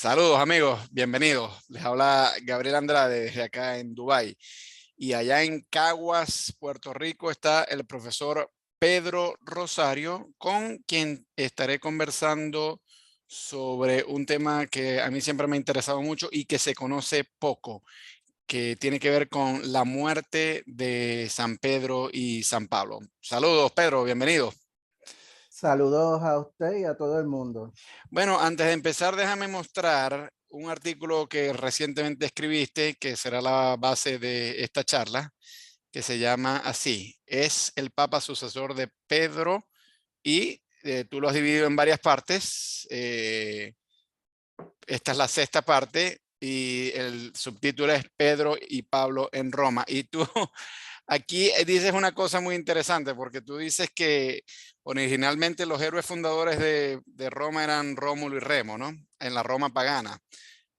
Saludos amigos, bienvenidos. Les habla Gabriel Andrade desde acá en Dubái. Y allá en Caguas, Puerto Rico, está el profesor Pedro Rosario, con quien estaré conversando sobre un tema que a mí siempre me ha interesado mucho y que se conoce poco, que tiene que ver con la muerte de San Pedro y San Pablo. Saludos, Pedro, bienvenido. Saludos a usted y a todo el mundo. Bueno, antes de empezar, déjame mostrar un artículo que recientemente escribiste, que será la base de esta charla, que se llama así: ¿Es el Papa sucesor de Pedro? Y tú lo has dividido en varias partes. Esta es la sexta parte y el subtítulo es Pedro y Pablo en Roma. Y tú aquí dices una cosa muy interesante, porque tú dices que originalmente los héroes fundadores de Roma eran Rómulo y Remo, ¿no? En la Roma pagana.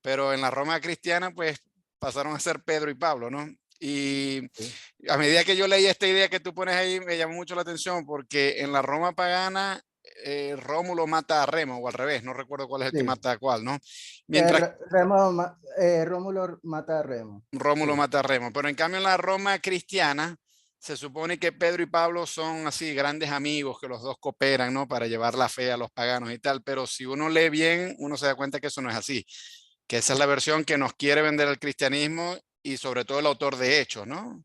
Pero en la Roma cristiana, pues pasaron a ser Pedro y Pablo, ¿no? Y Sí. a medida que yo leí esta idea que tú pones ahí, me llamó mucho la atención, porque en la Roma pagana, Rómulo mata a Remo, o al revés, no recuerdo cuál es el que Sí. mata a cuál, ¿no? Mientras Rómulo mata a Remo. Rómulo Sí. mata a Remo. Pero en cambio en la Roma cristiana se supone que Pedro y Pablo son así grandes amigos, que los dos cooperan, ¿no? Para llevar la fe a los paganos y tal. Pero si uno lee bien, uno se da cuenta que eso no es así. Que esa es la versión que nos quiere vender el cristianismo y sobre todo el autor de Hechos, ¿no?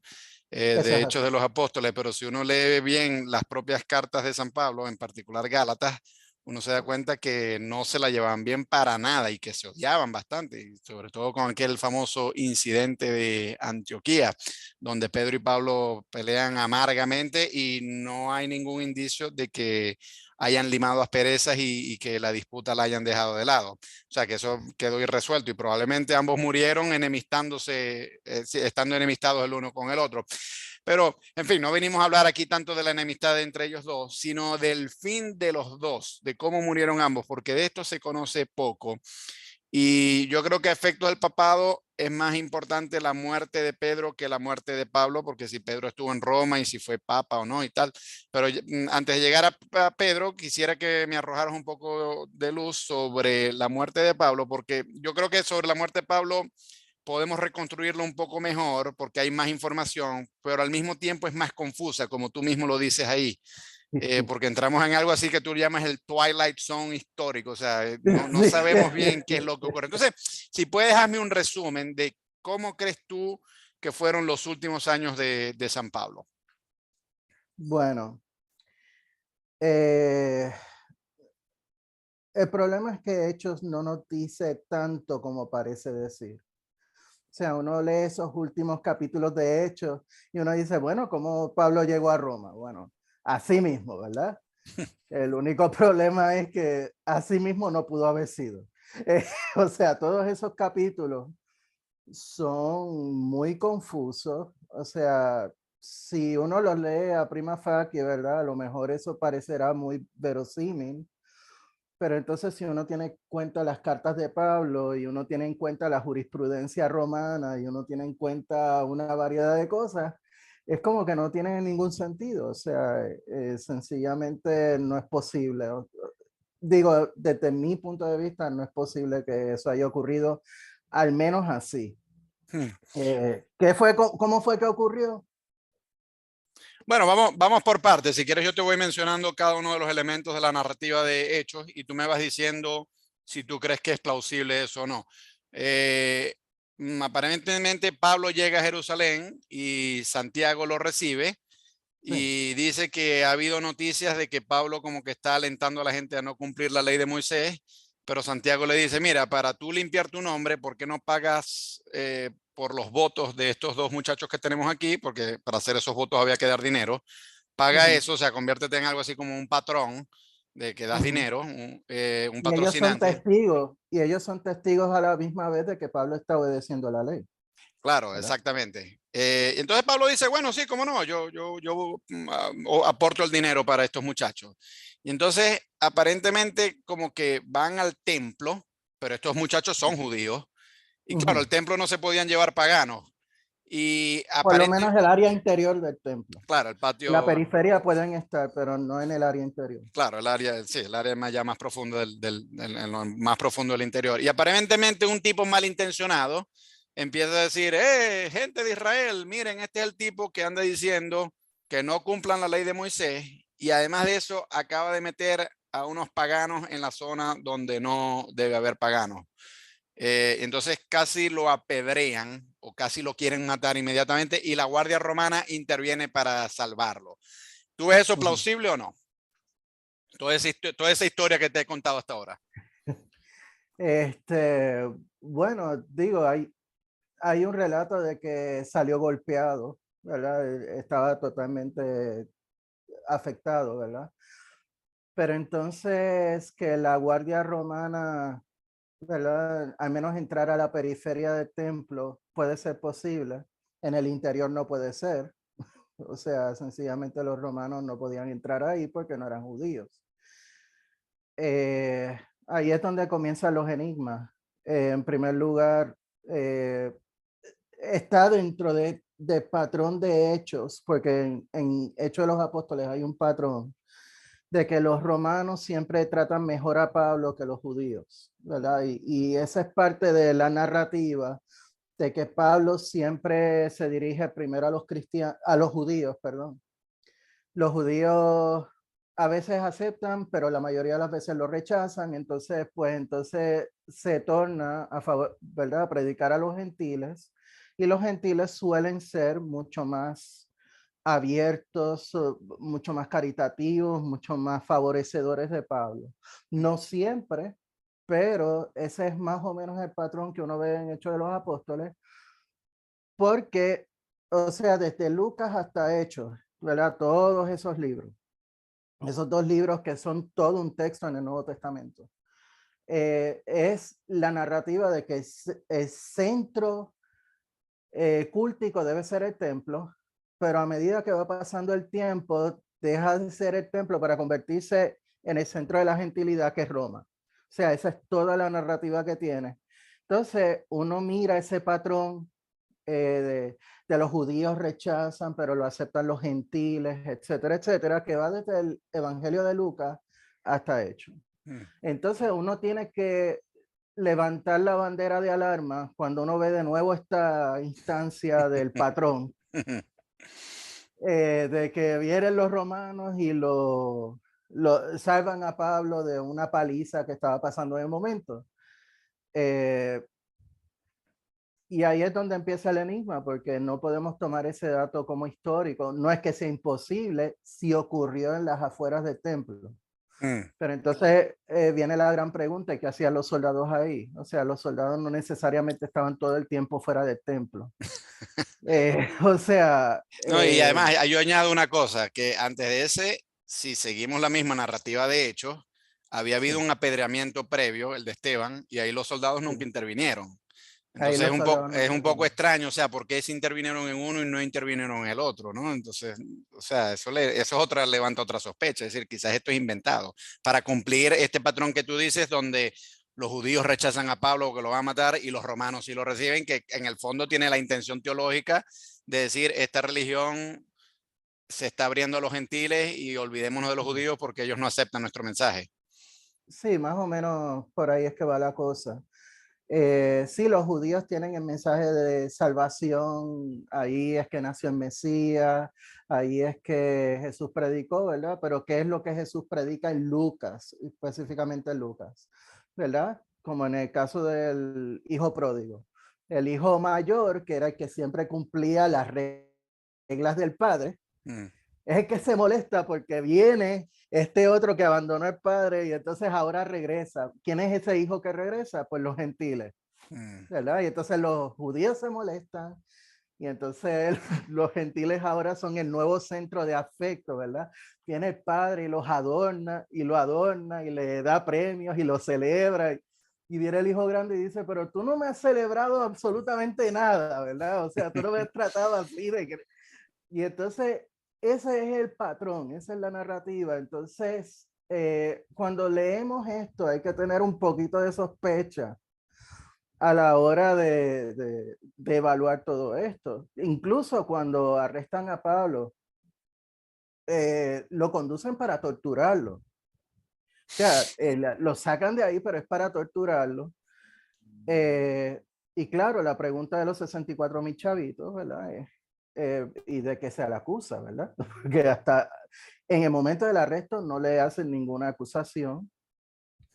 Eso De es Hechos así. de los Apóstoles. Pero si uno lee bien las propias cartas de San Pablo, en particular Gálatas, uno se da cuenta que no se la llevaban bien para nada y que se odiaban bastante, y sobre todo con aquel famoso incidente de Antioquía, donde Pedro y Pablo pelean amargamente y no hay ningún indicio de que hayan limado asperezas y que la disputa la hayan dejado de lado. O sea, que eso quedó irresuelto y probablemente ambos murieron enemistándose, estando enemistados el uno con el otro. Pero, en fin, no venimos a hablar aquí tanto de la enemistad entre ellos dos, sino del fin de los dos, de cómo murieron ambos, porque de esto se conoce poco. Y yo creo que a efectos del papado es más importante la muerte de Pedro que la muerte de Pablo, porque si Pedro estuvo en Roma y si fue papa o no y tal. Pero antes de llegar a Pedro, quisiera que me arrojaras un poco de luz sobre la muerte de Pablo, porque yo creo que sobre la muerte de Pablo podemos reconstruirlo un poco mejor porque hay más información, pero al mismo tiempo es más confusa, como tú mismo lo dices ahí, porque entramos en algo así que tú llamas el Twilight Zone histórico, o sea, no Sí. sabemos bien qué es lo que ocurre. Entonces, si puedes darme un resumen de cómo crees tú que fueron los últimos años de San Pablo. Bueno, eh, el problema es que Hechos no nos dice tanto como parece decir. O sea, uno lee esos últimos capítulos de Hechos y uno dice, bueno, ¿cómo Pablo llegó a Roma? Bueno, así mismo, ¿verdad? El único problema es que así mismo no pudo haber sido. O sea, todos esos capítulos son muy confusos. O sea, si uno los lee a prima facie, ¿verdad? A lo mejor eso parecerá muy verosímil, pero entonces si uno tiene en cuenta las cartas de Pablo y uno tiene en cuenta la jurisprudencia romana y uno tiene en cuenta una variedad de cosas, es como que no tiene ningún sentido. O sea, sencillamente no es posible. Digo, desde mi punto de vista, no es posible que eso haya ocurrido, al menos así. ¿Cómo fue que ocurrió? Bueno, vamos por partes. Si quieres, yo te voy mencionando cada uno de los elementos de la narrativa de Hechos y tú me vas diciendo si tú crees que es plausible eso o no. Eh, Aparentemente Pablo llega a Jerusalén y Santiago lo recibe Sí, y dice que ha habido noticias de que Pablo como que está alentando a la gente a no cumplir la ley de Moisés, pero Santiago le dice, mira, para tú limpiar tu nombre, ¿por qué no pagas por los votos de estos dos muchachos que tenemos aquí? Porque para hacer esos votos había que dar dinero. Paga ujú, eso, o sea, conviértete en algo así como un patrón de que das ujú. dinero, un Y patrocinante. ellos son testigos a la misma vez de que Pablo está obedeciendo la ley, Claro, ¿verdad? exactamente. Entonces Pablo dice, bueno, sí, cómo no, yo aporto el dinero para estos muchachos. Y entonces aparentemente como que van al templo, pero estos muchachos son judíos. Y claro, Ujú, al templo no se podían llevar paganos. Y Por lo menos el área interior del templo. claro, el La patio, periferia pueden estar, pero no en el área interior. claro, el área, sí, el área más, ya más profundo en lo más profundo del interior. Y aparentemente un tipo malintencionado empieza a decir, gente de Israel, miren, este es el tipo que anda diciendo que no cumplan la ley de Moisés y además de eso acaba de meter a unos paganos en la zona donde no debe haber paganos. Entonces casi lo apedrean o casi lo quieren matar inmediatamente y la Guardia Romana interviene para salvarlo. ¿Tú ves eso plausible o no? Toda esa historia que te he contado hasta ahora. Bueno, digo, hay un relato de que salió golpeado, ¿verdad? Estaba totalmente afectado, ¿verdad? Pero entonces que la Guardia Romana, ¿verdad? Al menos entrar a la periferia del templo puede ser posible, en el interior no puede ser. O sea, sencillamente los romanos no podían entrar ahí porque no eran judíos. Ahí es donde comienzan los enigmas. En primer lugar, está dentro de patrón de hechos, porque en Hechos de los Apóstoles hay un patrón de que los romanos siempre tratan mejor a Pablo que los judíos, ¿verdad? Y esa es parte de la narrativa de que Pablo siempre se dirige primero a los cristianos, a los judíos, perdón. Los judíos a veces aceptan, pero la mayoría de las veces lo rechazan, entonces, pues entonces se torna a favor, ¿verdad? A predicar a los gentiles, y los gentiles suelen ser mucho más abiertos, mucho más caritativos, mucho más favorecedores de Pablo. No siempre, pero ese es más o menos el patrón que uno ve en Hechos de los Apóstoles, porque, o sea, desde Lucas hasta Hechos, ¿verdad? Todos esos libros, esos dos libros que son todo un texto en el Nuevo Testamento, es la narrativa de que el centro cúltico debe ser el templo, pero a medida que va pasando el tiempo, deja de ser el templo para convertirse en el centro de la gentilidad, que es Roma. O sea, esa es toda la narrativa que tiene. Entonces, uno mira ese patrón de los judíos rechazan, pero lo aceptan los gentiles, etcétera, etcétera, que va desde el Evangelio de Lucas hasta Hechos. Entonces, uno tiene que levantar la bandera de alarma cuando uno ve de nuevo esta instancia del patrón, de que vienen los romanos y lo salvan a Pablo de una paliza que estaba pasando en el momento. Y ahí es donde empieza el enigma, porque no podemos tomar ese dato como histórico. No es que sea imposible si ocurrió en las afueras del templo. Pero entonces viene la gran pregunta, ¿qué hacían los soldados ahí? O sea, los soldados no necesariamente estaban todo el tiempo fuera del templo. O sea... No, y además yo añado una cosa, que antes de ese, si seguimos la misma narrativa de hechos, había habido sí, un apedreamiento previo, el de Esteban, y ahí los soldados nunca sí. intervinieron. Ahí Entonces los soldados no es un poco intervinieron. extraño, o sea, ¿por qué se intervinieron en uno y no intervinieron en el otro, no? Entonces, o sea, eso es otra, levanta otra sospecha, es decir, quizás esto es inventado para cumplir este patrón que tú dices, donde los judíos rechazan a Pablo que lo van a matar y los romanos sí lo reciben, que en el fondo tiene la intención teológica de decir, esta religión se está abriendo a los gentiles y olvidémonos de los judíos porque ellos no aceptan nuestro mensaje. Sí, más o menos por ahí es que va la cosa. Sí, los judíos tienen el mensaje de salvación, ahí es que nació el Mesías, ahí es que Jesús predicó, ¿verdad? Pero ¿qué es lo que Jesús predica en Lucas, específicamente en Lucas, ¿verdad? Como en el caso del hijo pródigo. El hijo mayor, que era el que siempre cumplía las reglas del padre, Mm, es el que se molesta porque viene este otro que abandonó al padre y entonces ahora regresa. ¿Quién es ese hijo que regresa? Pues los gentiles, mm, ¿verdad? Y entonces los judíos se molestan y entonces los gentiles ahora son el nuevo centro de afecto, ¿verdad? Viene el padre y los adorna y lo adorna y le da premios y lo celebra. Y viene el hijo grande y dice, pero tú no me has celebrado absolutamente nada, ¿verdad? O sea, tú no me has tratado así de que... Y entonces, ese es el patrón, esa es la narrativa. Entonces, cuando leemos esto, hay que tener un poquito de sospecha a la hora de evaluar todo esto. Incluso cuando arrestan a Pablo, lo conducen para torturarlo. O sea, lo sacan de ahí, pero es para torturarlo. Y claro, la pregunta de los 64,000 chavitos, ¿verdad? Y de que se le acusa, ¿verdad? Porque hasta en el momento del arresto no le hacen ninguna acusación.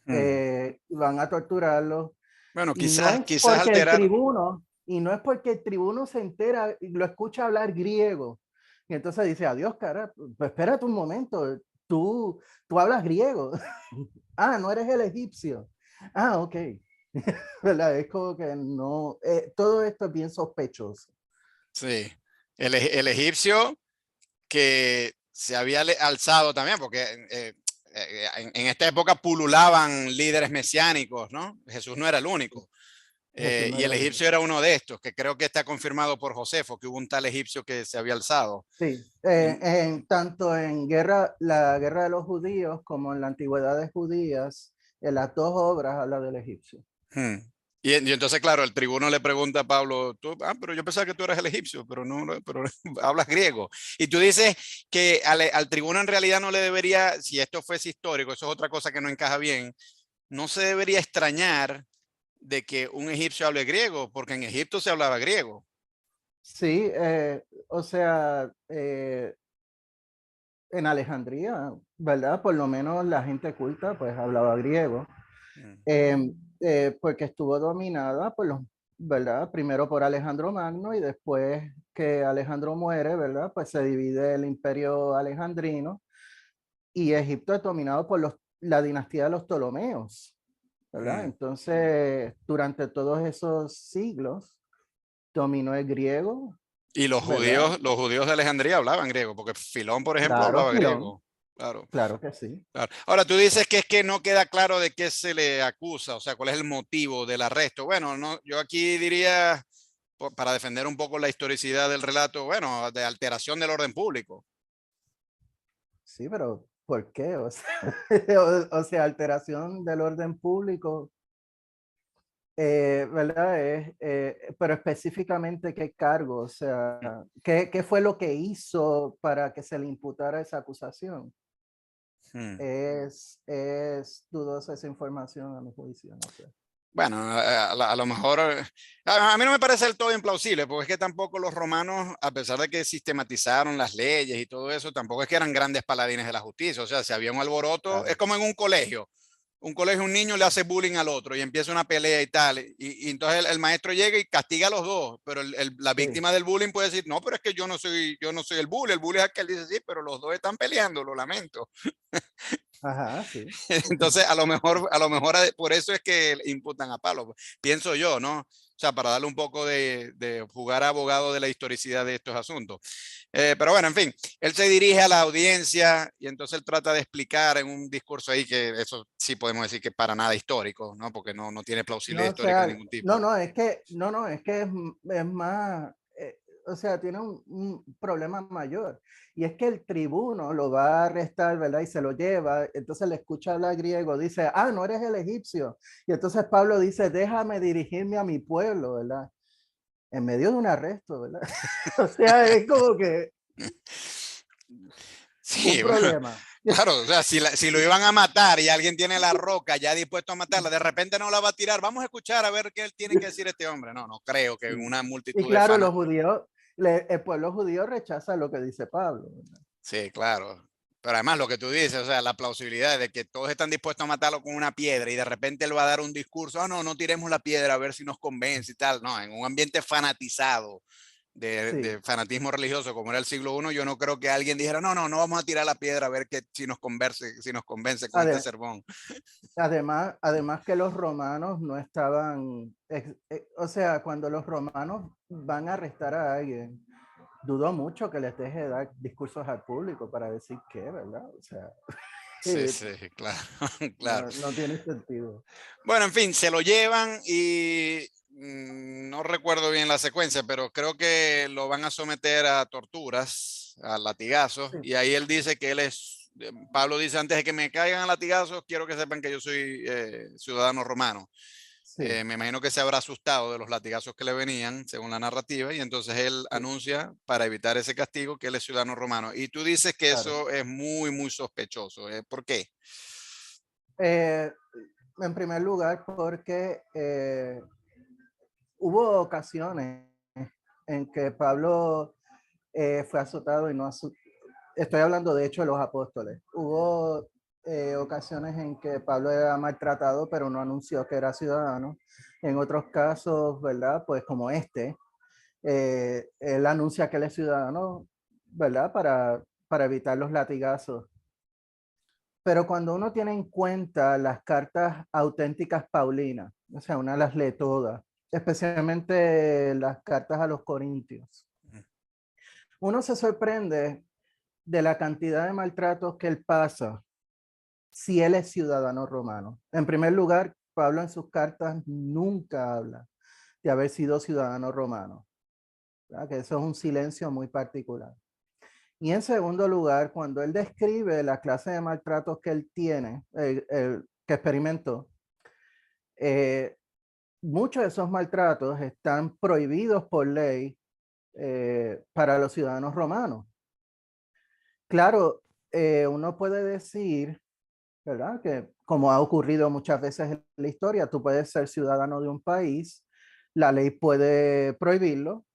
Van a torturarlo. Bueno, Y no es quizás porque el alterar. tribuno, y no es porque el tribuno se entera y lo escucha hablar griego. Y entonces dice, adiós, cara, pues espérate un momento, tú hablas griego. Ah, no eres el egipcio. Ah, ok. ¿Verdad? Es como que no, todo esto es bien sospechoso. Sí, el egipcio que se había alzado también, porque en esta época pululaban líderes mesiánicos, ¿no? Jesús no era el único. Jesús no Y era el el único. egipcio era uno de estos, que creo que está confirmado por Josefo, que hubo un tal egipcio que se había alzado. Sí, Y, tanto en la guerra de los judíos como en la antigüedad de judías, en las dos obras habla del egipcio. hmm. Y entonces, claro, el tribuno le pregunta a Pablo, pero yo pensaba que tú eras el egipcio, pero no, pero hablas griego. Y tú dices que al tribuno en realidad no le debería, si esto fuese histórico, eso es otra cosa que no encaja bien, no se debería extrañar de que un egipcio hable griego, porque en Egipto se hablaba griego. Sí, o sea, en Alejandría, ¿verdad? Por lo menos la gente culta pues hablaba griego, Mm, porque estuvo dominada por los, ¿verdad? Primero por Alejandro Magno y después que Alejandro muere, ¿verdad? Pues se divide el imperio alejandrino y Egipto es dominado por la dinastía de los Ptolomeos, ¿verdad? mm. Entonces, durante todos esos siglos dominó el griego, Y ¿verdad? los judíos de Alejandría hablaban griego, porque Filón, por ejemplo, Claro, hablaba Filón, griego. Claro, claro que sí. claro. Ahora, tú dices que es que no queda claro de qué se le acusa, o sea, cuál es el motivo del arresto. Bueno, no, yo aquí diría, para defender un poco la historicidad del relato, bueno, de alteración del orden público. Sí, pero ¿por qué? O sea, o sea, alteración del orden público, ¿verdad? Pero específicamente qué cargo, o sea, ¿qué fue lo que hizo para que se le imputara esa acusación? Hmm. Es dudosa esa información a mi juicio, no sé. Bueno, a lo mejor, a mí no me parece del todo implausible, porque es que tampoco los romanos, a pesar de que sistematizaron las leyes y todo eso, tampoco es que eran grandes paladines de la justicia. O sea, si había un alboroto, es Claro, como en un colegio, un niño le hace bullying al otro y empieza una pelea y tal, y entonces el maestro llega y castiga a los dos, pero la sí, víctima del bullying puede decir, no, pero es que yo no soy el bully es aquel, dice, sí, pero los dos están peleando, lo lamento. ajá, sí. Entonces, a lo mejor por eso es que imputan a Pablo, pues, pienso yo, ¿no? O sea, para darle un poco de jugar a abogado de la historicidad de estos asuntos. Pero bueno, en fin, él se dirige a la audiencia y entonces él trata de explicar en un discurso ahí que eso sí podemos decir que para nada histórico, ¿no? Porque no tiene plausibilidad No, o histórica de sea, ningún tipo. no, es que es más, o sea, tiene un problema mayor. Y es que el tribuno lo va a arrestar, ¿verdad? Y se lo lleva, entonces le escucha hablar griego, dice, ah, no eres el egipcio. Y entonces Pablo dice, déjame dirigirme a mi pueblo, ¿verdad? En medio de un arresto, ¿verdad? O sea, es como que un Sí, bueno, problema. claro, o sea, si lo iban a matar y alguien tiene la roca ya dispuesto a matarla, de repente no la va a tirar. Vamos a escuchar a ver qué él tiene que decir este hombre. No, no creo que en Sí. una Y multitud de claro, fanas. los judíos, el pueblo judío rechaza lo que dice Pablo, ¿verdad? Sí, claro. Pero además lo que tú dices, o sea, la plausibilidad de que todos están dispuestos a matarlo con una piedra y de repente él va a dar un discurso, no, no tiremos la piedra a ver si nos convence y tal. No, en un ambiente fanatizado Sí. de fanatismo religioso como era el siglo I, yo no creo que alguien dijera, no vamos a tirar la piedra a ver si nos convence con este Ade- sermón. Además que los romanos no estaban, o sea, cuando los romanos van a arrestar a alguien, dudo mucho que les deje dar discursos al público para decir qué, ¿verdad? O sea, Sí, sí, claro, claro. no tiene sentido. Bueno, en fin, se lo llevan y no recuerdo bien la secuencia, pero creo que lo van a someter a torturas, a latigazos, Sí, y ahí él dice que él es, Pablo dice, antes de que me caigan a latigazos, quiero que sepan que yo soy ciudadano romano. Sí, Me imagino que se habrá asustado de los latigazos que le venían, según la narrativa, y entonces él sí, anuncia para evitar ese castigo que él es ciudadano romano. Y tú dices que claro. eso es muy, muy sospechoso. ¿Por qué? Eh, en primer lugar, porque hubo ocasiones en que Pablo fue azotado y no estoy hablando de hecho de los apóstoles. Hubo ocasiones en que Pablo era maltratado, pero no anunció que era ciudadano. En otros casos, ¿verdad? Pues como este, él anuncia que él es ciudadano, ¿verdad? Para evitar los latigazos. Pero cuando uno tiene en cuenta las cartas auténticas paulinas, o sea, una las lee todas, especialmente las cartas a los corintios, uno se sorprende de la cantidad de maltratos que él pasa si él es ciudadano romano. En primer lugar, Pablo en sus cartas nunca habla de haber sido ciudadano romano, ¿verdad? Que eso es un silencio muy particular. Y en segundo lugar, cuando él describe la clase de maltratos que él tiene, que experimentó, eh, muchos de esos maltratos están prohibidos por ley para los ciudadanos romanos. Claro, uno puede decir, ¿verdad? Que como ha ocurrido muchas veces en la historia, tú puedes ser ciudadano de un país, la ley puede prohibirlo,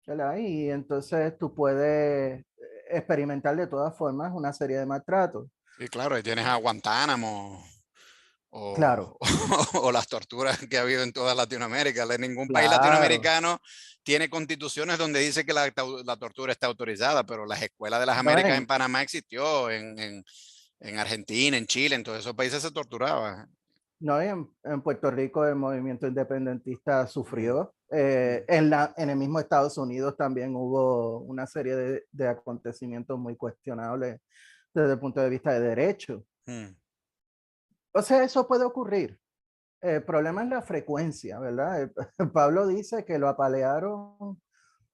¿verdad? Y entonces tú puedes experimentar de todas formas una serie de maltratos. Sí, claro, ahí tienes a Guantánamo o, Claro, o las torturas que ha habido en toda Latinoamérica. Ningún país claro. latinoamericano tiene constituciones donde dice que la tortura está autorizada, pero las escuelas de las No, Américas en Panamá existió, en Argentina, en Chile, en todos esos países se torturaba. no, en Puerto Rico el movimiento independentista Mm, sufrió. mm, En el mismo Estados Unidos también hubo una serie de acontecimientos muy cuestionables desde el punto de vista de derecho. mm. O sea, eso puede ocurrir. El problema es la frecuencia, ¿verdad? Pablo dice que lo apalearon,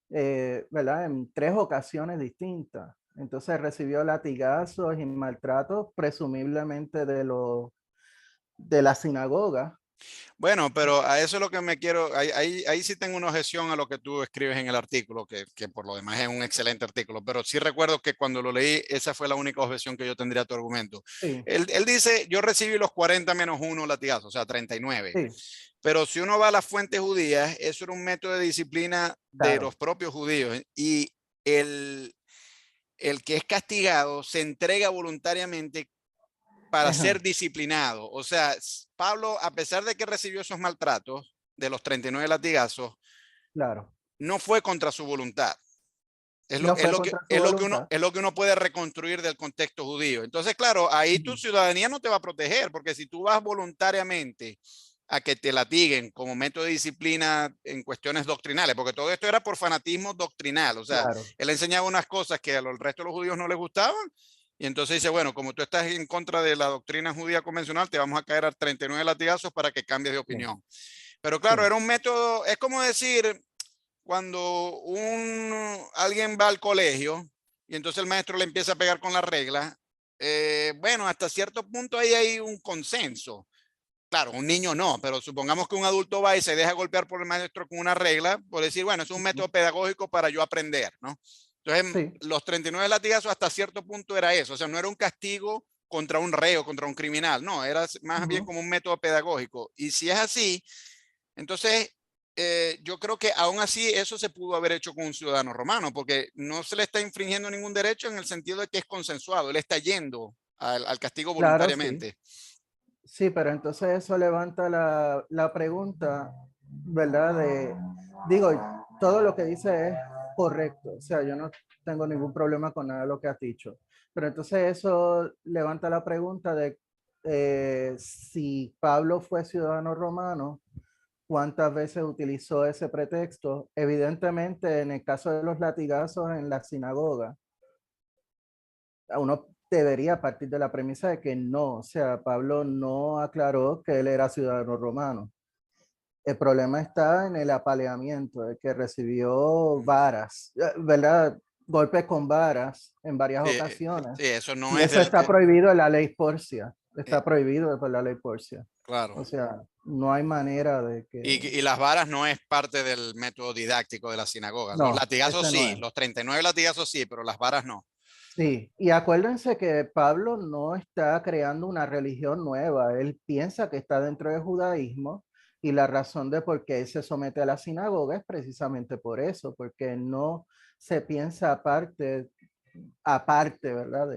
¿verdad? En 3 ocasiones distintas. Entonces recibió latigazos y maltratos, presumiblemente de la sinagoga. Bueno, pero a eso es lo que me quiero, ahí sí tengo una objeción a lo que tú escribes en el artículo, que por lo demás es un excelente artículo, pero sí recuerdo que cuando lo leí, esa fue la única objeción que yo tendría a tu argumento. Sí, Él dice, yo recibí los 40 menos 1 latigazos, o sea, 39. sí, Pero si uno va a las fuentes judías, eso era un método de disciplina de los claro. propios judíos y el, el que es castigado se entrega voluntariamente para ser Ajá, disciplinado. O sea, Pablo, a pesar de que recibió esos maltratos de los 39 latigazos, claro. no fue contra su voluntad. No fue contra su voluntad. Es lo que uno puede reconstruir del contexto judío. Entonces, claro, ahí tu Ujú. ciudadanía no te va a proteger, porque si tú vas voluntariamente a que te latiguen como método de disciplina en cuestiones doctrinales, porque todo esto era por fanatismo doctrinal, o sea, Claro, él enseñaba unas cosas que al resto de los judíos no les gustaban, y entonces dice, bueno, como tú estás en contra de la doctrina judía convencional, te vamos a caer a 39 latigazos para que cambies de sí, opinión. Pero claro, sí. era un método, es como decir, cuando alguien va al colegio y entonces el maestro le empieza a pegar con la regla, bueno, hasta cierto punto ahí hay un consenso. Claro, un niño no, pero supongamos que un adulto va y se deja golpear por el maestro con una regla, por decir, bueno, es un Ujú. método pedagógico para yo aprender, ¿no? Entonces, Sí, los 39 latigazos hasta cierto punto era eso, o sea, no era un castigo contra un reo, contra un criminal, no, era más bien ujú. como un método pedagógico. Y si es así, entonces, yo creo que aún así eso se pudo haber hecho con un ciudadano romano, porque no se le está infringiendo ningún derecho en el sentido de que es consensuado, él está yendo al castigo Claro, sí. voluntariamente. Sí, pero entonces eso levanta la pregunta, ¿verdad? Digo, todo lo que dice es correcto, o sea, yo no tengo ningún problema con nada de lo que has dicho, pero entonces eso levanta la pregunta de si Pablo fue ciudadano romano, ¿cuántas veces utilizó ese pretexto? Evidentemente, en el caso de los latigazos en la sinagoga, uno debería partir de la premisa de que no, o sea, Pablo no aclaró que él era ciudadano romano. El problema está en el apaleamiento, de que recibió varas, ¿verdad? Golpes con varas en varias Sí, ocasiones. sí, eso no Y es eso del... está prohibido en la ley Porcia. eh, Está prohibido por la ley Porcia. Claro. O sea, no hay manera de que... Y las varas no es parte del método didáctico de la sinagoga. Los No, latigazos ese no sí, es. los 39 latigazos sí, pero las varas no. Sí, y acuérdense que Pablo no está creando una religión nueva, él piensa que está dentro del judaísmo y la razón de por qué él se somete a la sinagoga es precisamente por eso, porque no se piensa aparte, ¿verdad?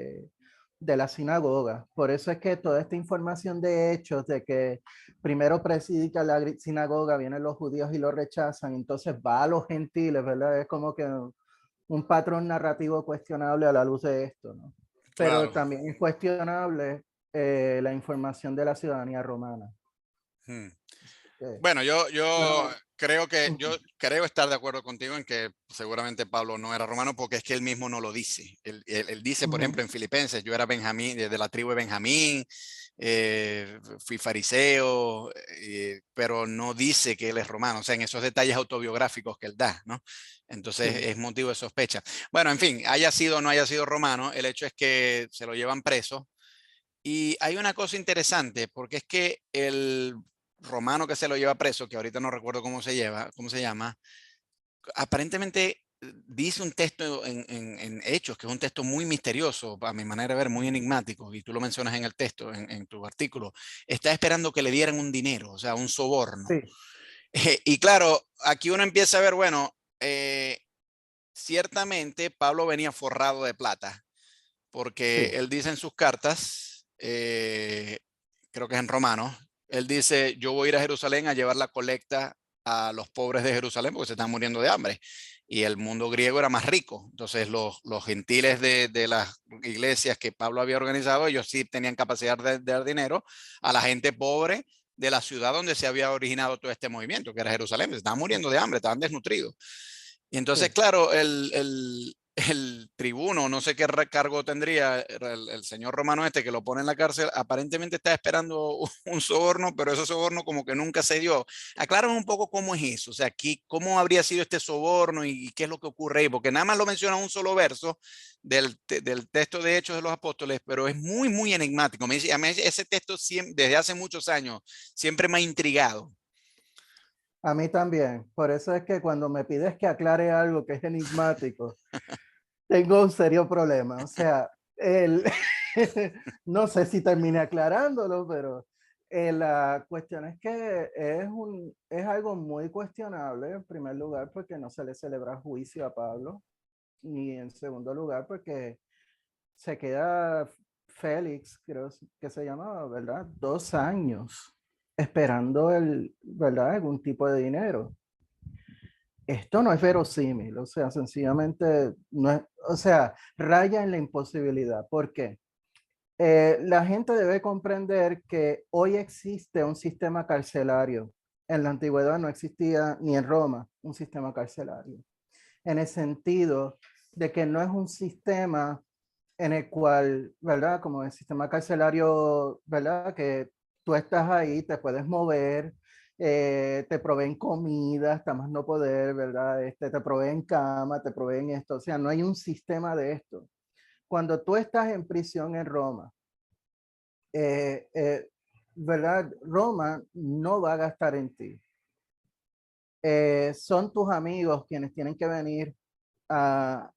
De la sinagoga. Por eso es que toda esta información de hechos, de que primero predica la sinagoga, vienen los judíos y lo rechazan, entonces va a los gentiles, ¿verdad? Es como que un patrón narrativo cuestionable a la luz de esto, ¿no? Pero Claro. también es cuestionable la información de la ciudadanía romana. Hmm. Eh, Bueno, yo pero, creo yo creo estar de acuerdo contigo en que seguramente Pablo no era romano porque es que él mismo no lo dice. Él dice, por ejemplo, en Filipenses, yo era Benjamín, de la tribu de Benjamín, fui fariseo, pero no dice que él es romano, o sea, en esos detalles autobiográficos que él da, ¿no? Entonces sí, es motivo de sospecha. Bueno, en fin, haya sido o no haya sido romano, el hecho es que se lo llevan preso. Y hay una cosa interesante, porque es que el romano que se lo lleva preso, que ahorita no recuerdo cómo se llama, aparentemente dice un texto en Hechos, que es un texto muy misterioso, a mi manera de ver, muy enigmático, y tú lo mencionas en el texto, en tu artículo. Está esperando que le dieran un dinero, o sea, un soborno. sí, Y claro, aquí uno empieza a ver, bueno, ciertamente Pablo venía forrado de plata, porque sí, él dice en sus cartas, creo que es en Romanos, él dice, yo voy a ir a Jerusalén a llevar la colecta a los pobres de Jerusalén porque se están muriendo de hambre. Y el mundo griego era más rico. Entonces los gentiles de las iglesias que Pablo había organizado, ellos sí tenían capacidad de dar dinero a la gente pobre de la ciudad donde se había originado todo este movimiento, que era Jerusalén. Se estaban muriendo de hambre, estaban desnutridos. Y entonces, sí. claro, el tribuno, no sé qué cargo tendría el señor romano este que lo pone en la cárcel, aparentemente está esperando un soborno, pero ese soborno como que nunca se dio. Aclárame un poco cómo es eso, o sea, aquí, cómo habría sido este soborno y qué es lo que ocurre ahí, porque nada más lo menciona un solo verso del texto de Hechos de los Apóstoles, pero es muy, muy enigmático. A mí ese texto desde hace muchos años siempre me ha intrigado. A mí también. Por eso es que cuando me pides que aclare algo que es enigmático, tengo un serio problema. O sea, el, no sé si termine aclarándolo, pero la cuestión es que es algo muy cuestionable, en primer lugar, porque no se le celebra juicio a Pablo, y en segundo lugar, porque se queda Félix, creo que se llamaba, ¿verdad? 2 años esperando ¿verdad? Algún tipo de dinero. Esto no es verosímil, o sea, sencillamente no es, o sea, raya en la imposibilidad. ¿Por qué? La gente debe comprender que hoy existe un sistema carcelario. En la antigüedad no existía ni en Roma un sistema carcelario. En el sentido de que no es un sistema en el cual, ¿verdad? Como el sistema carcelario, ¿verdad? Que tú estás ahí, te puedes mover, te proveen comida, hasta más no poder, ¿verdad? Te proveen cama, te proveen esto. O sea, no hay un sistema de esto. Cuando tú estás en prisión en Roma, eh, eh, ¿verdad? Roma no va a gastar en ti. Son tus amigos quienes tienen que venir a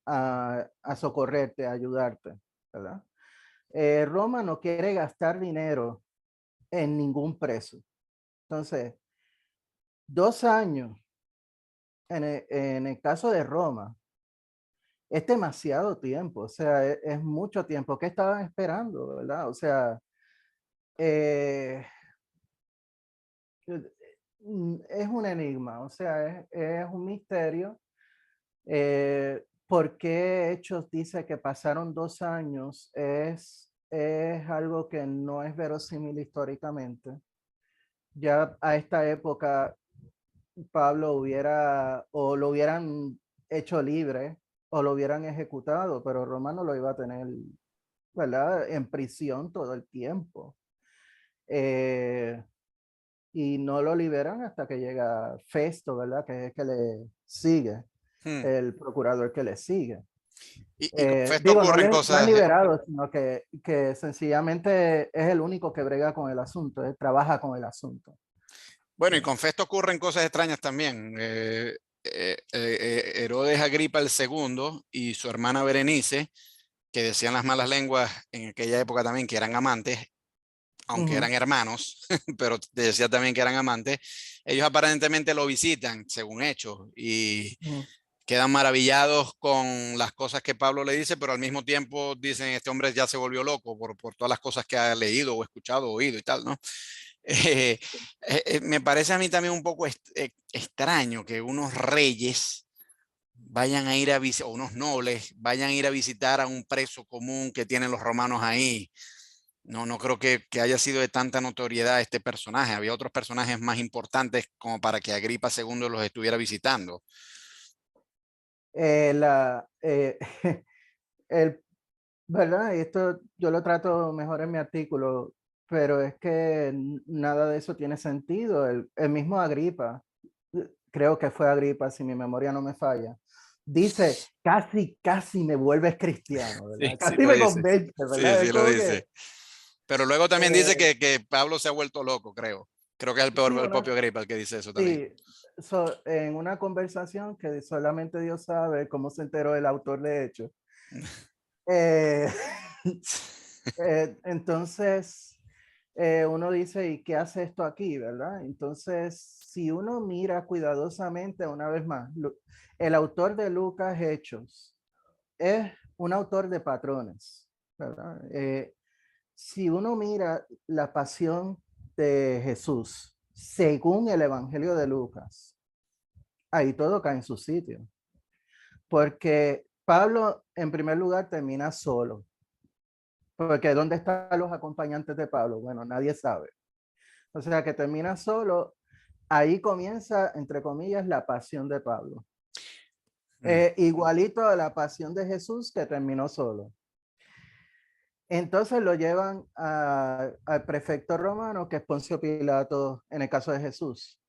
socorrerte, a ayudarte, ¿verdad? Roma no quiere gastar dinero en ningún preso. Entonces, 2 años en el caso de Roma es demasiado tiempo, o sea, es mucho tiempo. ¿Qué estaban esperando, verdad? O sea, eh, es un enigma, o sea, es un misterio. ¿Por qué Hechos dice que pasaron 2 años? Es algo que no es verosímil históricamente. Ya a esta época Pablo o lo hubieran hecho libre o lo hubieran ejecutado, pero Roma no lo iba a tener, ¿verdad? En prisión todo el tiempo. Eh, y no lo liberan hasta que llega Festo, ¿verdad? Que es que le sigue, Hmm. el procurador que le sigue. Y con Festo Digo, ocurren no han cosas, liberado, sino que sencillamente es el único que brega con el asunto, trabaja con el asunto. bueno, y con Festo ocurren cosas extrañas también. Herodes Agripa el segundo y su hermana Berenice, que decían las malas lenguas en aquella época también que eran amantes, aunque eran hermanos, pero decía también que eran amantes, ellos aparentemente lo visitan, según hechos, y quedan maravillados con las cosas que Pablo le dice, pero al mismo tiempo dicen, este hombre ya se volvió loco por todas las cosas que ha leído o escuchado, oído y tal, ¿no? Me parece a mí también un poco extraño que unos reyes vayan a ir a visitar, o unos nobles vayan a ir a visitar a un preso común que tienen los romanos ahí. No, no creo que haya sido de tanta notoriedad este personaje. Había otros personajes más importantes como para que Agripa II los estuviera visitando. El, ¿verdad? Y esto yo lo trato mejor en mi artículo, pero es que nada de eso tiene sentido. El mismo Agripa, creo que fue Agripa, si mi memoria no me falla, dice, casi me vuelves cristiano, Sí, ¿verdad? sí Casi lo me dice. convence, Sí, ¿verdad? sí Es lo como que, dice. Pero luego también dice eh, que Pablo se ha vuelto loco, creo. Creo que es sí, el propio Agripa el que dice eso también. sí, en una conversación que solamente Dios sabe cómo se enteró el autor de hecho. Eh, entonces, uno dice, ¿y qué hace esto aquí, verdad? Entonces, si uno mira cuidadosamente, una vez más, el autor de Lucas Hechos es un autor de patrones, ¿verdad? Si uno mira la pasión de Jesús según el Evangelio de Lucas, ahí todo cae en su sitio, porque Pablo, en primer lugar, termina solo. Porque ¿dónde están los acompañantes de Pablo? Bueno, nadie sabe. O sea, que termina solo. Ahí comienza, entre comillas, la pasión de Pablo. Igualito a la pasión de Jesús que terminó solo. Entonces lo llevan al prefecto romano, que es Poncio Pilato en el caso de Jesús.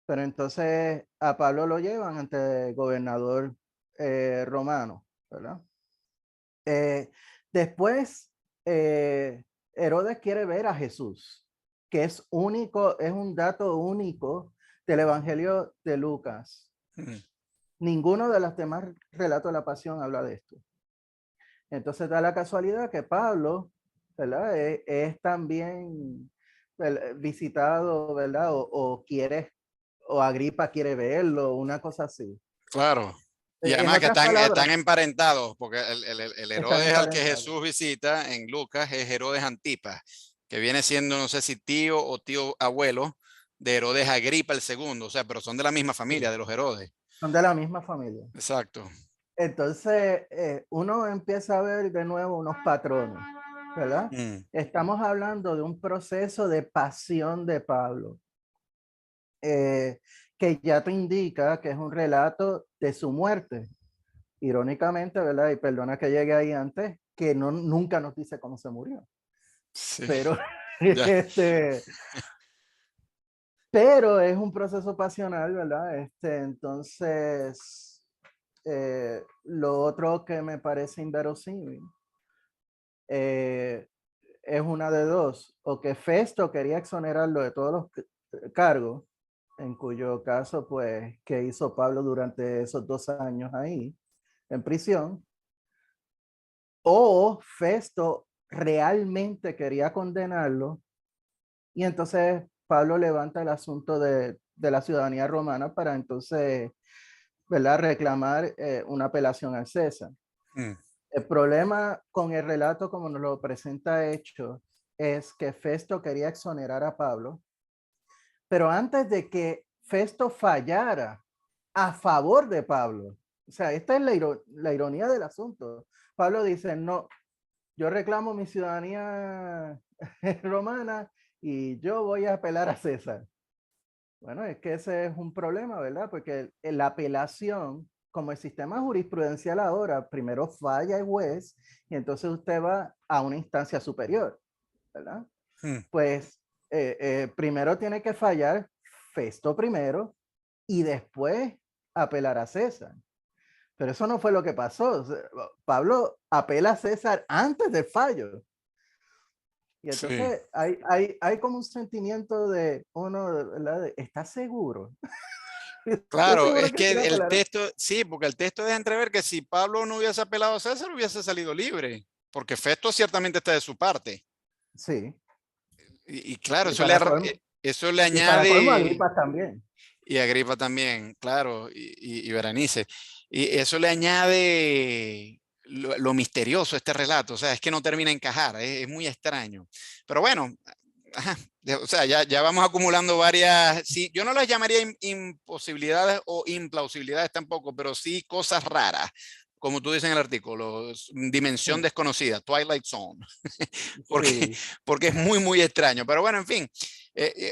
Pero entonces a Pablo lo llevan ante el gobernador romano, ¿verdad? Después, Herodes quiere ver a Jesús, que es único, es un dato único del Evangelio de Lucas. Ninguno de los demás relatos de la pasión habla de esto. Entonces da la casualidad que Pablo, ¿verdad? Es también visitado, ¿verdad? O quiere, o Agripa quiere verlo, una cosa así. Claro. Y En además que otras están palabras, emparentados, porque el están Herodes al que emparentados. Jesús visita en Lucas es Herodes Antipas, que viene siendo, no sé si tío o tío abuelo de Herodes Agripa el segundo, o sea, pero son de la misma Sí, familia, de los Herodes. son de la misma familia. Exacto. Entonces, uno empieza a ver de nuevo unos patrones, ¿verdad? Estamos hablando de un proceso de pasión de Pablo, que ya te indica que es un relato de su muerte. Irónicamente, ¿verdad? Y perdona que llegue ahí antes, que no, nunca nos dice cómo se murió. Sí. Pero, Ya. pero es un proceso pasional, ¿verdad? Entonces, lo otro que me parece inverosímil es una de dos, o que Festo quería exonerarlo de todos los cargos, en cuyo caso, pues, ¿qué hizo Pablo durante esos 2 años ahí en prisión? O Festo realmente quería condenarlo y entonces Pablo levanta el asunto de la ciudadanía romana para entonces, ¿verdad?, reclamar una apelación al César. El problema con el relato como nos lo presenta Hechos es que Festo quería exonerar a Pablo, pero antes de que Festo fallara a favor de Pablo, o sea, esta es la ironía del asunto. Pablo dice, no, yo reclamo mi ciudadanía romana y yo voy a apelar a César. Bueno, es que ese es un problema, ¿verdad? Porque la apelación, como el sistema jurisprudencial ahora, primero falla el juez y entonces usted va a una instancia superior, ¿verdad? Pues primero tiene que fallar Festo primero y después apelar a César. Pero eso no fue lo que pasó. O sea, Pablo apela a César antes del fallo. Y Sí. entonces hay como un sentimiento de uno, ¿verdad? ¿Estás seguro? ¿Estás Claro, seguro es que que quieres el apelar? texto, sí, porque el texto deja entrever que si Pablo no hubiese apelado a César, hubiese salido libre, porque Festo ciertamente está de su parte. Sí. Y claro, Y para colmo, eso le y para colmo añade, Agripa también. y Agripa también, claro, y Berenice, y eso le añade lo misterioso a este relato, o sea, es que no termina de encajar, es muy extraño. Pero bueno, ajá, o sea, ya vamos acumulando varias, sí, yo no las llamaría imposibilidades o implausibilidades tampoco, pero sí cosas raras, como tú dices en el artículo, dimensión desconocida, Twilight Zone, porque, Sí, porque es muy, muy extraño. Pero bueno, en fin,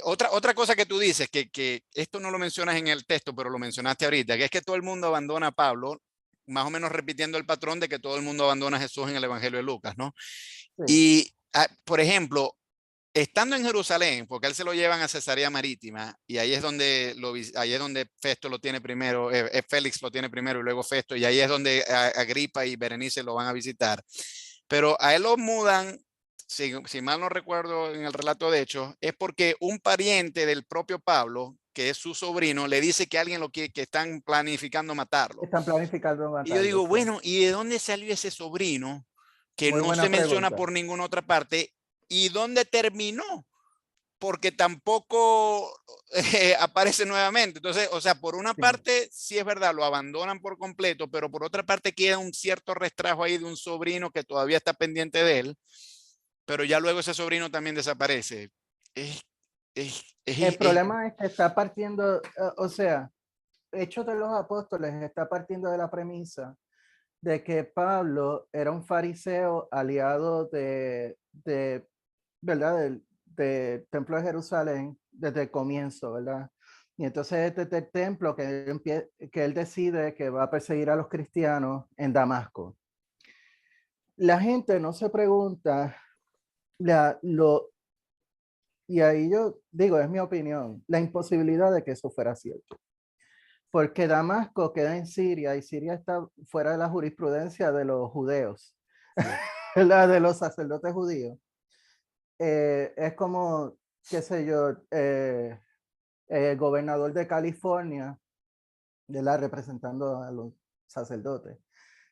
otra cosa que tú dices, que esto no lo mencionas en el texto, pero lo mencionaste ahorita, que es que todo el mundo abandona a Pablo, más o menos repitiendo el patrón de que todo el mundo abandona a Jesús en el Evangelio de Lucas, ¿no? sí. Y, por ejemplo, estando en Jerusalén, porque él se lo llevan a Cesarea Marítima, y ahí es donde, ahí es donde Festo lo tiene primero, Félix lo tiene primero y luego Festo, y ahí es donde Agripa y Berenice lo van a visitar. Pero a él lo mudan, si mal no recuerdo en el relato de hechos, es porque un pariente del propio Pablo, que es su sobrino, le dice que alguien que están planificando matarlo. Están planificando Y yo matarlo, digo, sí. bueno, ¿y de dónde salió ese sobrino que Muy no se buena menciona pregunta. por ninguna otra parte? ¿Y dónde terminó? Porque tampoco aparece nuevamente. Entonces, o sea, por una Sí. parte, sí es verdad, lo abandonan por completo, pero por otra parte queda un cierto restrajo ahí de un sobrino que todavía está pendiente de él, pero ya luego ese sobrino también desaparece. Es, El es problema es que está partiendo, o sea, Hechos de los Apóstoles está partiendo de la premisa de que Pablo era un fariseo aliado ¿verdad? Del Templo de Jerusalén desde el comienzo, ¿verdad? Y entonces desde el templo que él decide que va a perseguir a los cristianos en Damasco. La gente no se pregunta, la, lo, y ahí yo digo, es mi opinión, la imposibilidad de que eso fuera cierto. Porque Damasco queda en Siria y Siria está fuera de la jurisprudencia de los judeos, la de los sacerdotes judíos. Es como, qué sé yo, el gobernador de California, de la representando a los sacerdotes.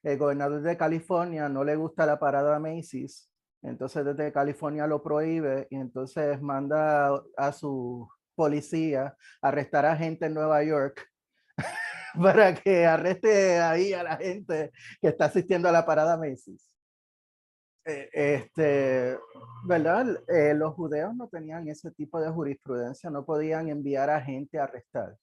El gobernador de California no le gusta la parada Macy's, entonces desde California lo prohíbe y entonces manda a su policía a arrestar a gente en Nueva York para que arreste ahí a la gente que está asistiendo a la parada Macy's. Este, ¿verdad? Los judeos no tenían ese tipo de jurisprudencia, no podían enviar a gente a arrestar.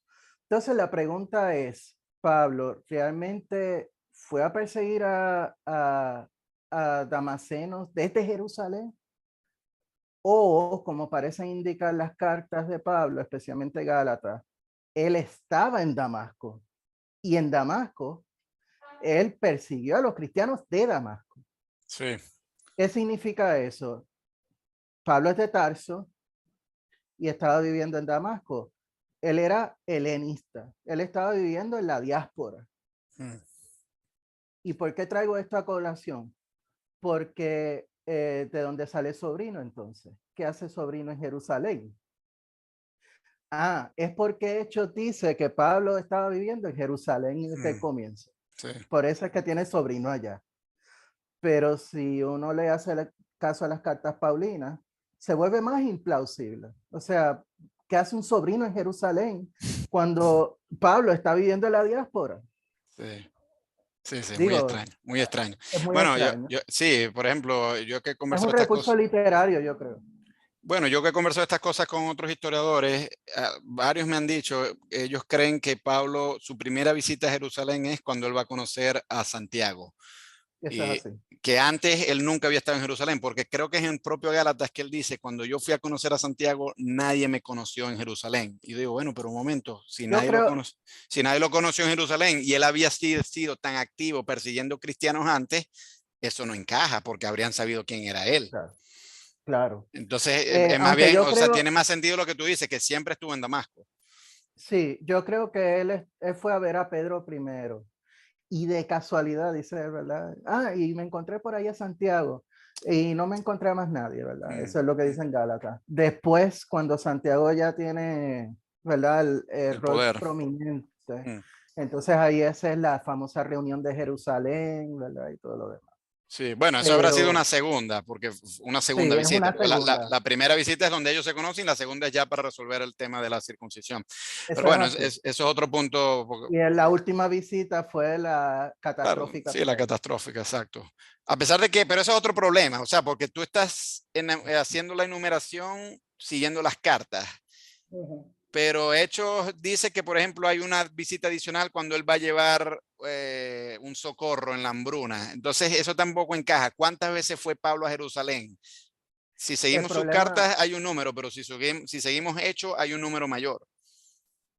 Entonces la pregunta es, Pablo, ¿realmente fue a perseguir a Damascenos desde Jerusalén? O, como parecen indicar las cartas de Pablo, especialmente Gálatas, él estaba en Damasco y en Damasco él persiguió a los cristianos de Damasco. sí. ¿Qué significa eso? Pablo es de Tarso y estaba viviendo en Damasco. Él era helenista, él estaba viviendo en la diáspora. Mm. ¿Y por qué traigo esto a colación? Porque de dónde sale Sobrino entonces. ¿Qué hace Sobrino en Jerusalén? Ah, es porque Hechos dice que Pablo estaba viviendo en Jerusalén desde el Mm. comienzo. Sí. Por eso es que tiene Sobrino allá. Pero si uno le hace caso a las cartas paulinas, se vuelve más implausible. O sea, ¿qué hace un sobrino en Jerusalén cuando Pablo está viviendo en la diáspora? Sí. Sí, sí, muy Digo, extraño, muy extraño. es muy Bueno, extraño. sí, por ejemplo, yo que he Es conversado un estas recurso cosas, literario, yo creo. bueno, yo que he conversado estas cosas con otros historiadores, varios me han dicho, ellos creen que Pablo, su primera visita a Jerusalén es cuando él va a conocer a Santiago. Eso es Y así. que antes él nunca había estado en Jerusalén, porque creo que es en el propio Gálatas que él dice, cuando yo fui a conocer a Santiago, nadie me conoció en Jerusalén. Y yo digo, bueno, pero un momento, Yo creo, si nadie lo conoció en Jerusalén y él había sido tan activo persiguiendo cristianos antes, eso no encaja porque habrían sabido quién era él. claro, claro. Entonces, es más Aunque bien, yo o sea, creo, tiene más sentido lo que tú dices, que siempre estuvo en Damasco. sí, yo creo que él fue a ver a Pedro primero. y de casualidad, dice, ¿verdad? Ah, y me encontré por ahí a Santiago y no me encontré a más nadie, ¿verdad? Eso es lo que dicen Gálatas. Después, cuando Santiago ya tiene, ¿verdad? El El rol poder. prominente, Mm. entonces ahí esa es la famosa reunión de Jerusalén, ¿verdad? Y todo lo demás. Sí, bueno, eso habrá sido una Pero segunda, porque una segunda sí, es visita, una porque segunda. la primera visita es donde ellos se conocen, la segunda es ya para resolver el tema de la circuncisión. Pero Eso es bueno, así. eso es otro punto, Y en la última visita fue la claro, catastrófica sí, la para ellos. catastrófica, exacto. A pesar de que, pero eso es otro problema, o sea, porque tú estás haciendo la enumeración siguiendo las cartas. Ujú. Pero Hechos dice que, por ejemplo, hay una visita adicional cuando él va a llevar un socorro en la hambruna. Entonces, eso tampoco encaja. ¿Cuántas veces fue Pablo a Jerusalén? Si El seguimos sus problema, cartas, hay un número, pero si seguimos Hechos, hay un número mayor.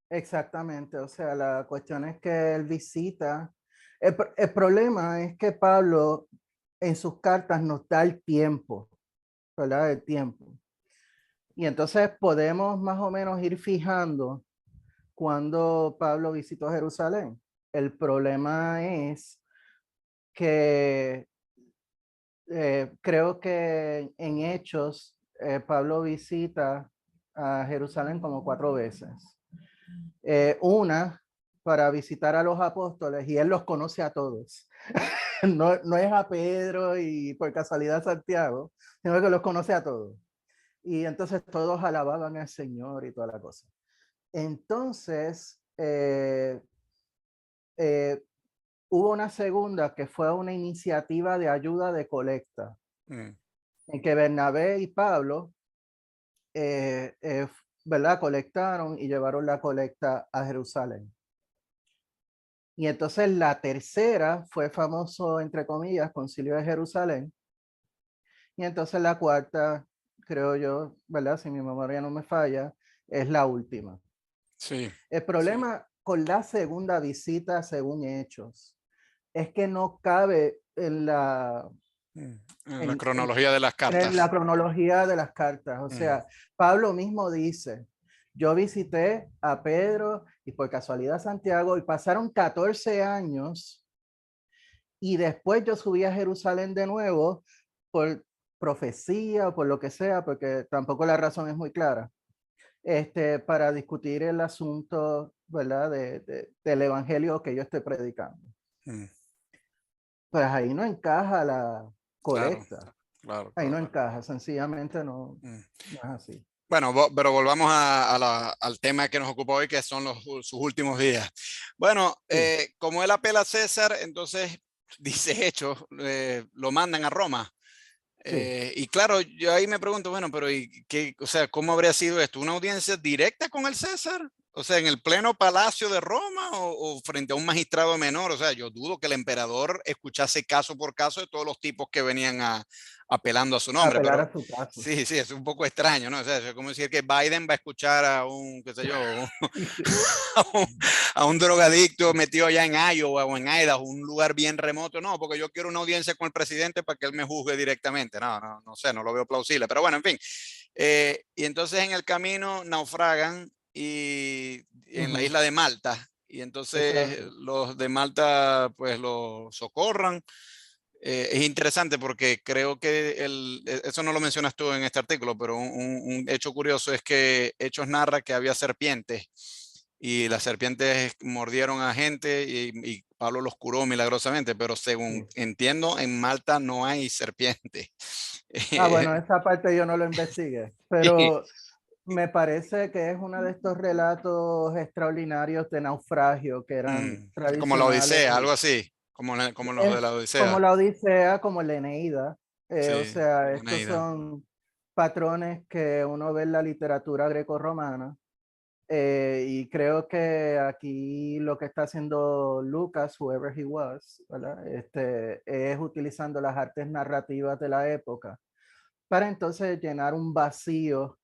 exactamente, o sea, la cuestión es que él visita. El problema es que Pablo en sus cartas nos da el tiempo, ¿verdad? El tiempo. Y entonces podemos más o menos ir fijando cuando Pablo visitó Jerusalén. El problema es que creo que en Hechos Pablo visita a Jerusalén como 4 veces. Una para visitar a los apóstoles y él los conoce a todos. No, no es a Pedro y por casualidad Santiago, sino que los conoce a todos. Y entonces todos alababan al Señor y toda la cosa. Entonces, eh, hubo una segunda que fue una iniciativa de ayuda de colecta, Mm, en que Bernabé y Pablo, ¿verdad? Colectaron y llevaron la colecta a Jerusalén. Y entonces la tercera fue famoso, entre comillas, Concilio de Jerusalén. Y entonces la cuarta, creo yo, ¿verdad? Si mi memoria no me falla, es la última. sí, El problema con la segunda visita, según Hechos, es que no cabe en la en cronología de las la cartas. cronología de las cartas. O Mm, sea, Pablo mismo dice, yo visité a Pedro y por casualidad Santiago y pasaron 14 años y después yo subí a Jerusalén de nuevo por profecía o por lo que sea, porque tampoco la razón es muy clara, para discutir el asunto, ¿verdad? Del evangelio que yo estoy predicando. mm, Pues ahí no encaja la claro, colecta, claro, ahí no claro. encaja, sencillamente no, Mm. no es así. Bueno, pero volvamos al tema que nos ocupó hoy, que son sus últimos días. Bueno, Sí, como él apela a César, entonces dice hecho, lo mandan a Roma. sí. Y claro, yo ahí me pregunto, bueno, pero ¿y qué, o sea, cómo habría sido esto? ¿Una audiencia directa con el César? O sea, en el pleno palacio de Roma o frente a un magistrado menor. O sea, yo dudo que el emperador escuchase caso por caso de todos los tipos que venían apelando a su nombre, Apelar pero a su caso. sí, sí, es un poco extraño, ¿no? O sea, es como decir que Biden va a escuchar a un, qué sé yo, a un, a un drogadicto metido allá en Iowa o en Idaho, un lugar bien remoto. No, porque yo quiero una audiencia con el presidente para que él me juzgue directamente. No, no, no sé, no lo veo plausible. Pero bueno, en fin. Y entonces en el camino naufragan y en la Ujú, isla de Malta. Y eso es entonces así. los de Malta pues lo socorran. Es interesante porque creo que eso no lo mencionas tú en este artículo, pero un hecho curioso es que Hechos narra que había serpientes y las serpientes mordieron a gente y Pablo los curó milagrosamente, pero según Sí. entiendo, en Malta no hay serpientes. Ah, bueno, esa parte yo no lo investigué, pero me parece que es uno de estos relatos extraordinarios de naufragio que eran Como la tradicionales. Odisea, algo así, como los de Es la como Odisea. la Odisea, como la Eneida. O Sí, sea, la estos Eneida. son patrones que uno ve en la literatura grecorromana. Y creo que aquí lo que está haciendo Lucas, whoever he was, ¿verdad? Es utilizando las artes narrativas de la época para entonces llenar un vacío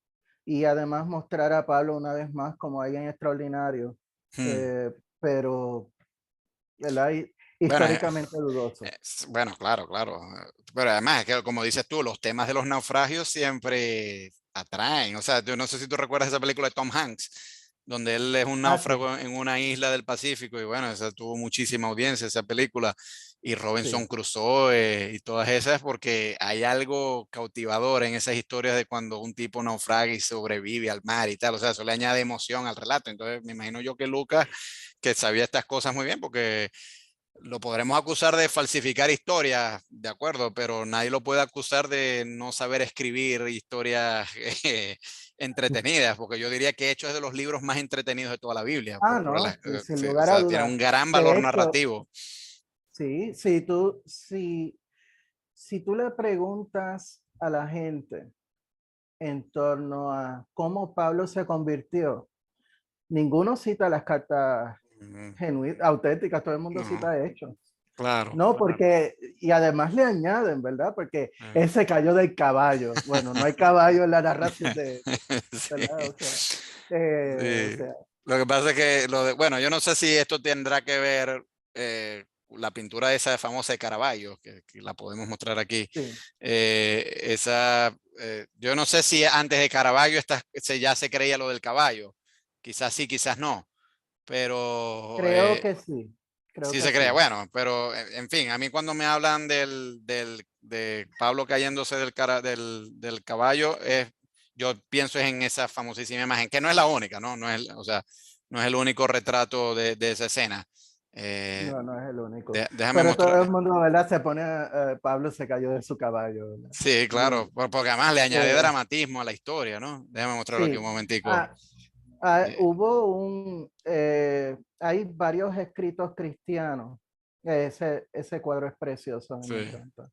y además mostrar a Pablo una vez más como alguien extraordinario, Hmm. pero ¿verdad? Bueno, Históricamente dudoso. bueno, claro, claro. Pero además, es que como dices tú, los temas de los naufragios siempre atraen. O sea, yo no sé si tú recuerdas esa película de Tom Hanks, donde él es un Ah, sí, náufrago en una isla del Pacífico, y bueno, esa tuvo muchísima audiencia, esa película, y Robinson sí. Crusoe y todas esas, porque hay algo cautivador en esas historias de cuando un tipo naufraga y sobrevive al mar y tal, o sea, eso le añade emoción al relato. Entonces me imagino yo que Lucas, que sabía estas cosas muy bien, porque lo podremos acusar de falsificar historias, de acuerdo, pero nadie lo puede acusar de no saber escribir historias entretenidas, porque yo diría que Hechos es de los libros más entretenidos de toda la Biblia, Ah, por no, sí, sin sí, o lugar a sea, tiene dudas. un gran De valor hecho, narrativo. sí, si tú le preguntas a la gente en torno a cómo Pablo se convirtió, ninguno cita las cartas Ujú. genuinas, auténticas, todo el mundo No, cita hechos. claro. No, porque, y además le añaden, ¿verdad? Porque eh, él se cayó del caballo. Bueno, no hay caballo en la narración Sí, ¿verdad? O sí. sea, Lo que pasa es que, bueno, yo no sé si esto tendrá que ver la pintura esa famosa de Caravaggio, que la podemos mostrar aquí. sí, Yo no sé si antes de Caravaggio ya se creía lo del caballo. Quizás sí, quizás no, pero creo que sí, creo sí que se creía. sí. Bueno, pero en fin, a mí cuando me hablan de Pablo cayéndose del caballo, yo pienso en esa famosísima imagen, que no es la única, ¿no? O sea, no es el único retrato de esa escena. Eh, No, no es el único. Déjame Pero todo mostrar. el mundo, ¿verdad? Se pone, Pablo se cayó de su caballo, ¿verdad? Sí, claro, porque además le añade Eh, dramatismo a la historia, ¿no? Déjame mostrarlo aquí un sí. momentico. Ah, Eh, hay varios escritos cristianos. Ese cuadro es precioso, a mí me sí. encanta.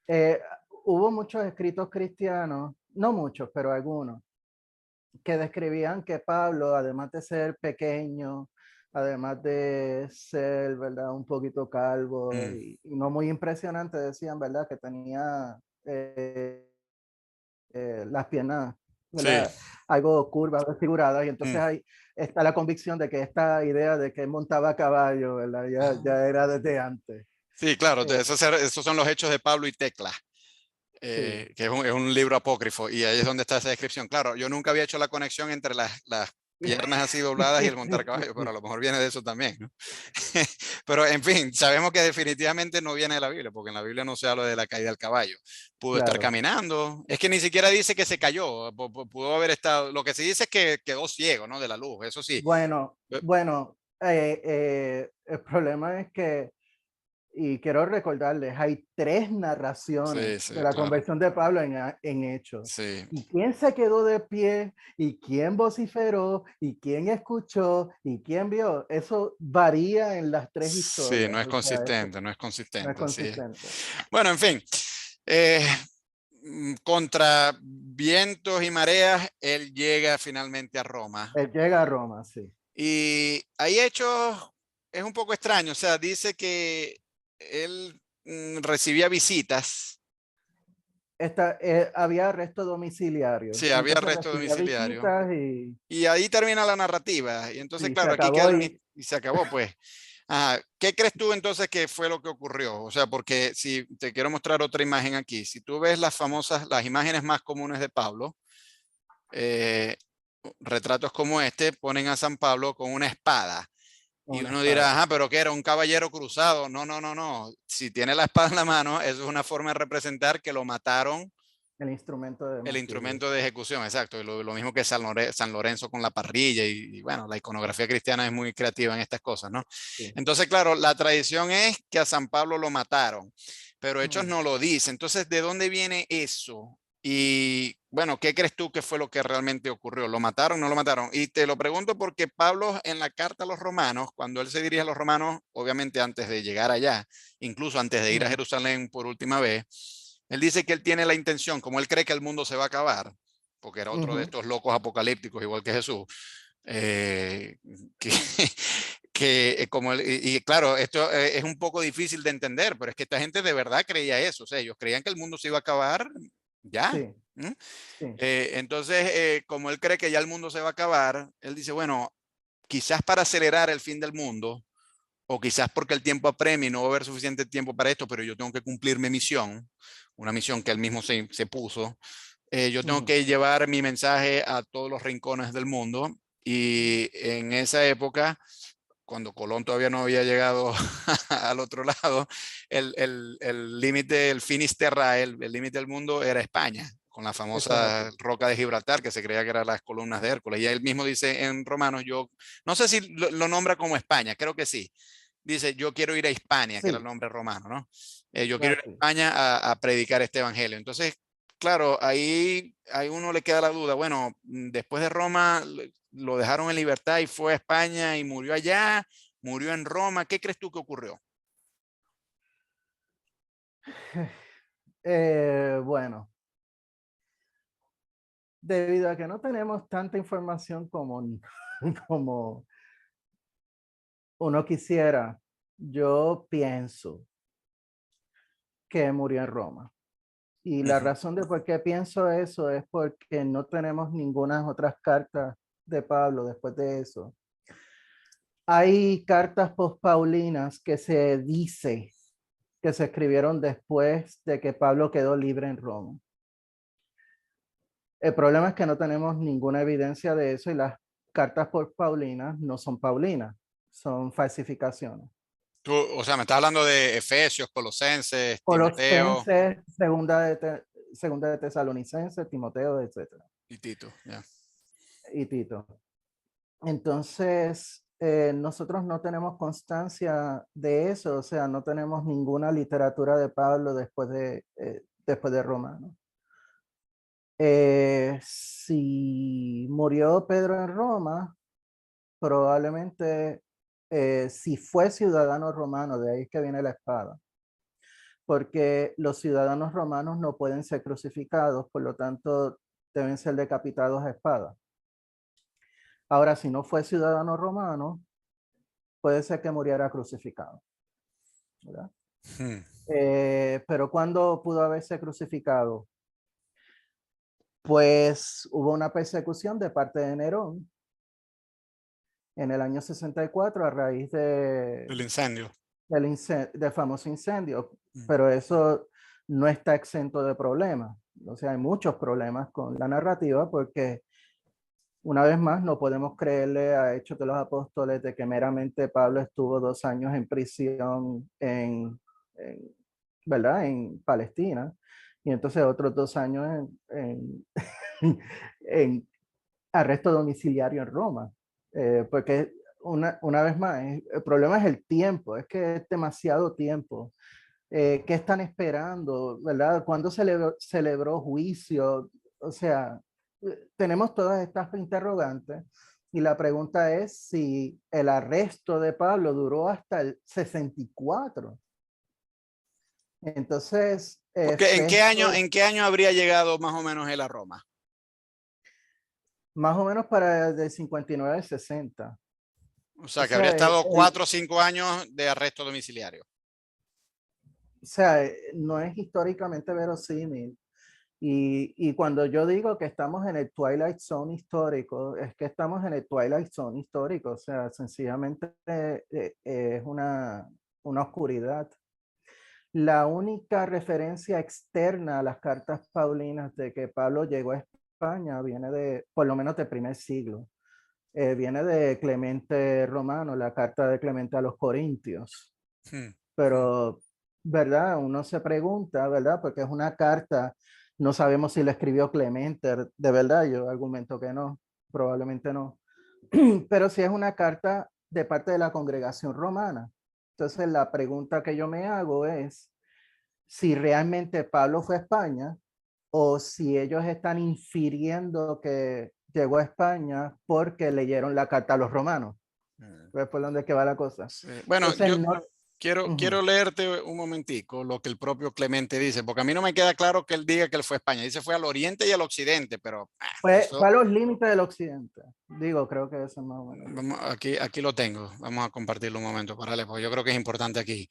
Eh, Hubo muchos escritos cristianos, no muchos, pero algunos, que describían que Pablo, además de ser pequeño, además de ser, ¿verdad?, un poquito calvo Mm, y no muy impresionante, decían, ¿verdad?, que tenía eh, las piernas, sí. ¿verdad?, algo curvas, desfiguradas, y entonces Mm. ahí está la convicción de que esta idea de que él montaba a caballo, ¿verdad?, ya era desde antes. Sí, claro, Eh, esos son los hechos de Pablo y Tecla. sí, Que es un libro apócrifo, y ahí es donde está esa descripción. Claro, yo nunca había hecho la conexión entre las piernas así dobladas y el montar caballo, pero a lo mejor viene de eso también, ¿no? Pero en fin, sabemos que definitivamente no viene de la Biblia, porque en la Biblia no se habla de la caída del caballo. Pudo estar claro. caminando, es que ni siquiera dice que se cayó, pudo haber estado, lo que se dice es que quedó ciego, ¿no? De la luz, eso sí. Bueno, el problema es que, y quiero recordarles, hay tres Sí, narraciones sí, de la claro. conversión de Pablo en Hechos. Sí, ¿Y quién se quedó de pie? ¿Y quién vociferó? ¿Y quién escuchó? ¿Y quién vio? Eso varía en las tres sí, historias. no es O sea, eso consistente, no es no es consistente, así es. consistente. Bueno, en fin, eh, contra vientos y mareas, él llega finalmente a Roma. Él llega a Roma, sí. Y hay hechos, es un poco extraño, o sea, dice que él recibía visitas. Había arresto domiciliario Sí, y había entonces arresto recibía domiciliario. visitas y, Y ahí termina la narrativa. Y entonces, y se claro, aquí acabó queda y y se acabó, pues. Ajá. ¿Qué crees tú entonces que fue lo que ocurrió? O sea, porque si te quiero mostrar otra imagen aquí, si tú ves las imágenes más comunes de Pablo, eh, retratos como este ponen a San Pablo con una espada. Y una uno dirá, espada, ajá, pero ¿qué era? ¿Un caballero cruzado? No, no, no, no. Si tiene la espada en la mano, eso es una forma de representar que lo mataron el instrumento de el martirio. instrumento de ejecución, exacto. Y lo mismo que San Lorenzo con la parrilla bueno, la iconografía cristiana es muy creativa en estas cosas, ¿no? Sí. Entonces, claro, la tradición es que a San Pablo lo mataron, pero Hechos Mm. no lo dice. Entonces, ¿de dónde viene eso? Y bueno, ¿qué crees tú que fue lo que realmente ocurrió? ¿Lo mataron o no lo mataron? Y te lo pregunto porque Pablo en la carta a los romanos, cuando él se dirige a los romanos, obviamente antes de llegar allá, incluso antes de ir a Mm. Jerusalén por última vez, él dice que él tiene la intención, como él cree que el mundo se va a acabar, porque era otro de Ujú. estos locos apocalípticos, igual que Jesús, eh, que, que como y claro, esto es un poco difícil de entender, pero es que esta gente de verdad creía eso, o sea, ellos creían que el mundo se iba a acabar ya. Sí, sí. Entonces, como él cree que ya el mundo se va a acabar, él dice, bueno, quizás para acelerar el fin del mundo, o quizás porque el tiempo apremia y no va a haber suficiente tiempo para esto, pero yo tengo que cumplir mi misión, una misión que él mismo se puso. Yo tengo Ujú. que llevar mi mensaje a todos los rincones del mundo Y en esa época, cuando Colón todavía no había llegado al otro lado, el límite, el Finisterrae, el límite del mundo era España, con la es correcto. famosa roca de Gibraltar, que se creía que eran las columnas de Hércules. Y él mismo dice en Romanos, yo no sé si lo nombra como España, creo que sí. Dice, yo quiero ir a Hispania, que era el Sí, nombre romano, ¿no? Yo quiero ir a así. España a predicar este evangelio. Entonces, claro, ahí uno le queda la duda, bueno, después de Roma lo dejaron en libertad y fue a España y murió allá, murió en Roma. ¿Qué crees tú que ocurrió? Bueno, debido a que no tenemos tanta información como, como uno quisiera, yo pienso que murió en Roma. Y la Ujú. razón de por qué pienso eso es porque no tenemos ninguna otras cartas de Pablo después de eso. Hay cartas postpaulinas que se dice que se escribieron después de que Pablo quedó libre en Roma. El problema es que no tenemos ninguna evidencia de eso y las cartas postpaulinas no son paulinas, son falsificaciones. Tú, o sea, me estás hablando de Efesios, Colosenses, Timoteo Colosenses, segunda de Tesalonicenses, Timoteo, etcétera, y Tito. Ya. y Tito. Entonces, nosotros no tenemos constancia de eso, o sea, no tenemos ninguna literatura de Pablo después de Roma, ¿no? Si murió Pedro en Roma, probablemente si fue ciudadano romano, de ahí es que viene la espada, porque los ciudadanos romanos no pueden ser crucificados, por lo tanto deben ser decapitados a espada. Ahora, si no fue ciudadano romano, puede ser que muriera crucificado, ¿verdad? Hmm. Pero ¿cuándo pudo haberse crucificado? Pues hubo una persecución de parte de Nerón en el año 64 a raíz El incendio. del famoso incendio, Mm. pero eso no está exento de problemas. O sea, hay muchos problemas con la narrativa porque una vez más no podemos creerle a Hechos de los Apóstoles de que meramente Pablo estuvo 2 años en prisión ¿verdad? En Palestina y entonces otros 2 años en arresto domiciliario en Roma. Porque una vez más, el problema es el tiempo, es que es demasiado tiempo. ¿Qué están esperando? ¿Verdad? ¿Cuándo celebró juicio? O sea, tenemos todas estas interrogantes y la pregunta es si el arresto de Pablo duró hasta el 64. Entonces, Porque Festo, en qué año habría llegado más o menos él a Roma? más o menos para de 59 a 60. O O sea, que habría sea, estado 4 o 5 años de arresto domiciliario. no es históricamente verosímil. Y cuando yo digo que estamos en el Twilight Zone histórico, es que estamos en el Twilight Zone histórico, o sea, sencillamente es una oscuridad. La única referencia externa a las cartas paulinas de que Pablo llegó a España viene por lo menos del primer siglo. Viene de Clemente Romano, la carta de Clemente a los Corintios. Hmm, hmm. Pero, ¿verdad? Uno se pregunta, ¿verdad? Porque es una carta, no sabemos si la escribió Clemente, de verdad, yo argumento que no, probablemente no. Pero sí es una carta de parte de la congregación romana. Entonces, la pregunta que yo me hago es si realmente Pablo fue a España o si ellos están infiriendo que llegó a España porque leyeron la carta a los romanos. ¿Ves por dónde que va la cosa? Sí. Bueno, Entonces, yo no. quiero Ujú. leerte un momentico lo que el propio Clemente dice, porque a mí no me queda claro que él diga que él fue a España. Dice fue al oriente y al occidente, pero Fue eso a los límites del occidente. Digo, creo que eso es más o menos lo que. aquí lo tengo. Vamos a compartirlo un momento para leer, porque yo creo que es importante aquí.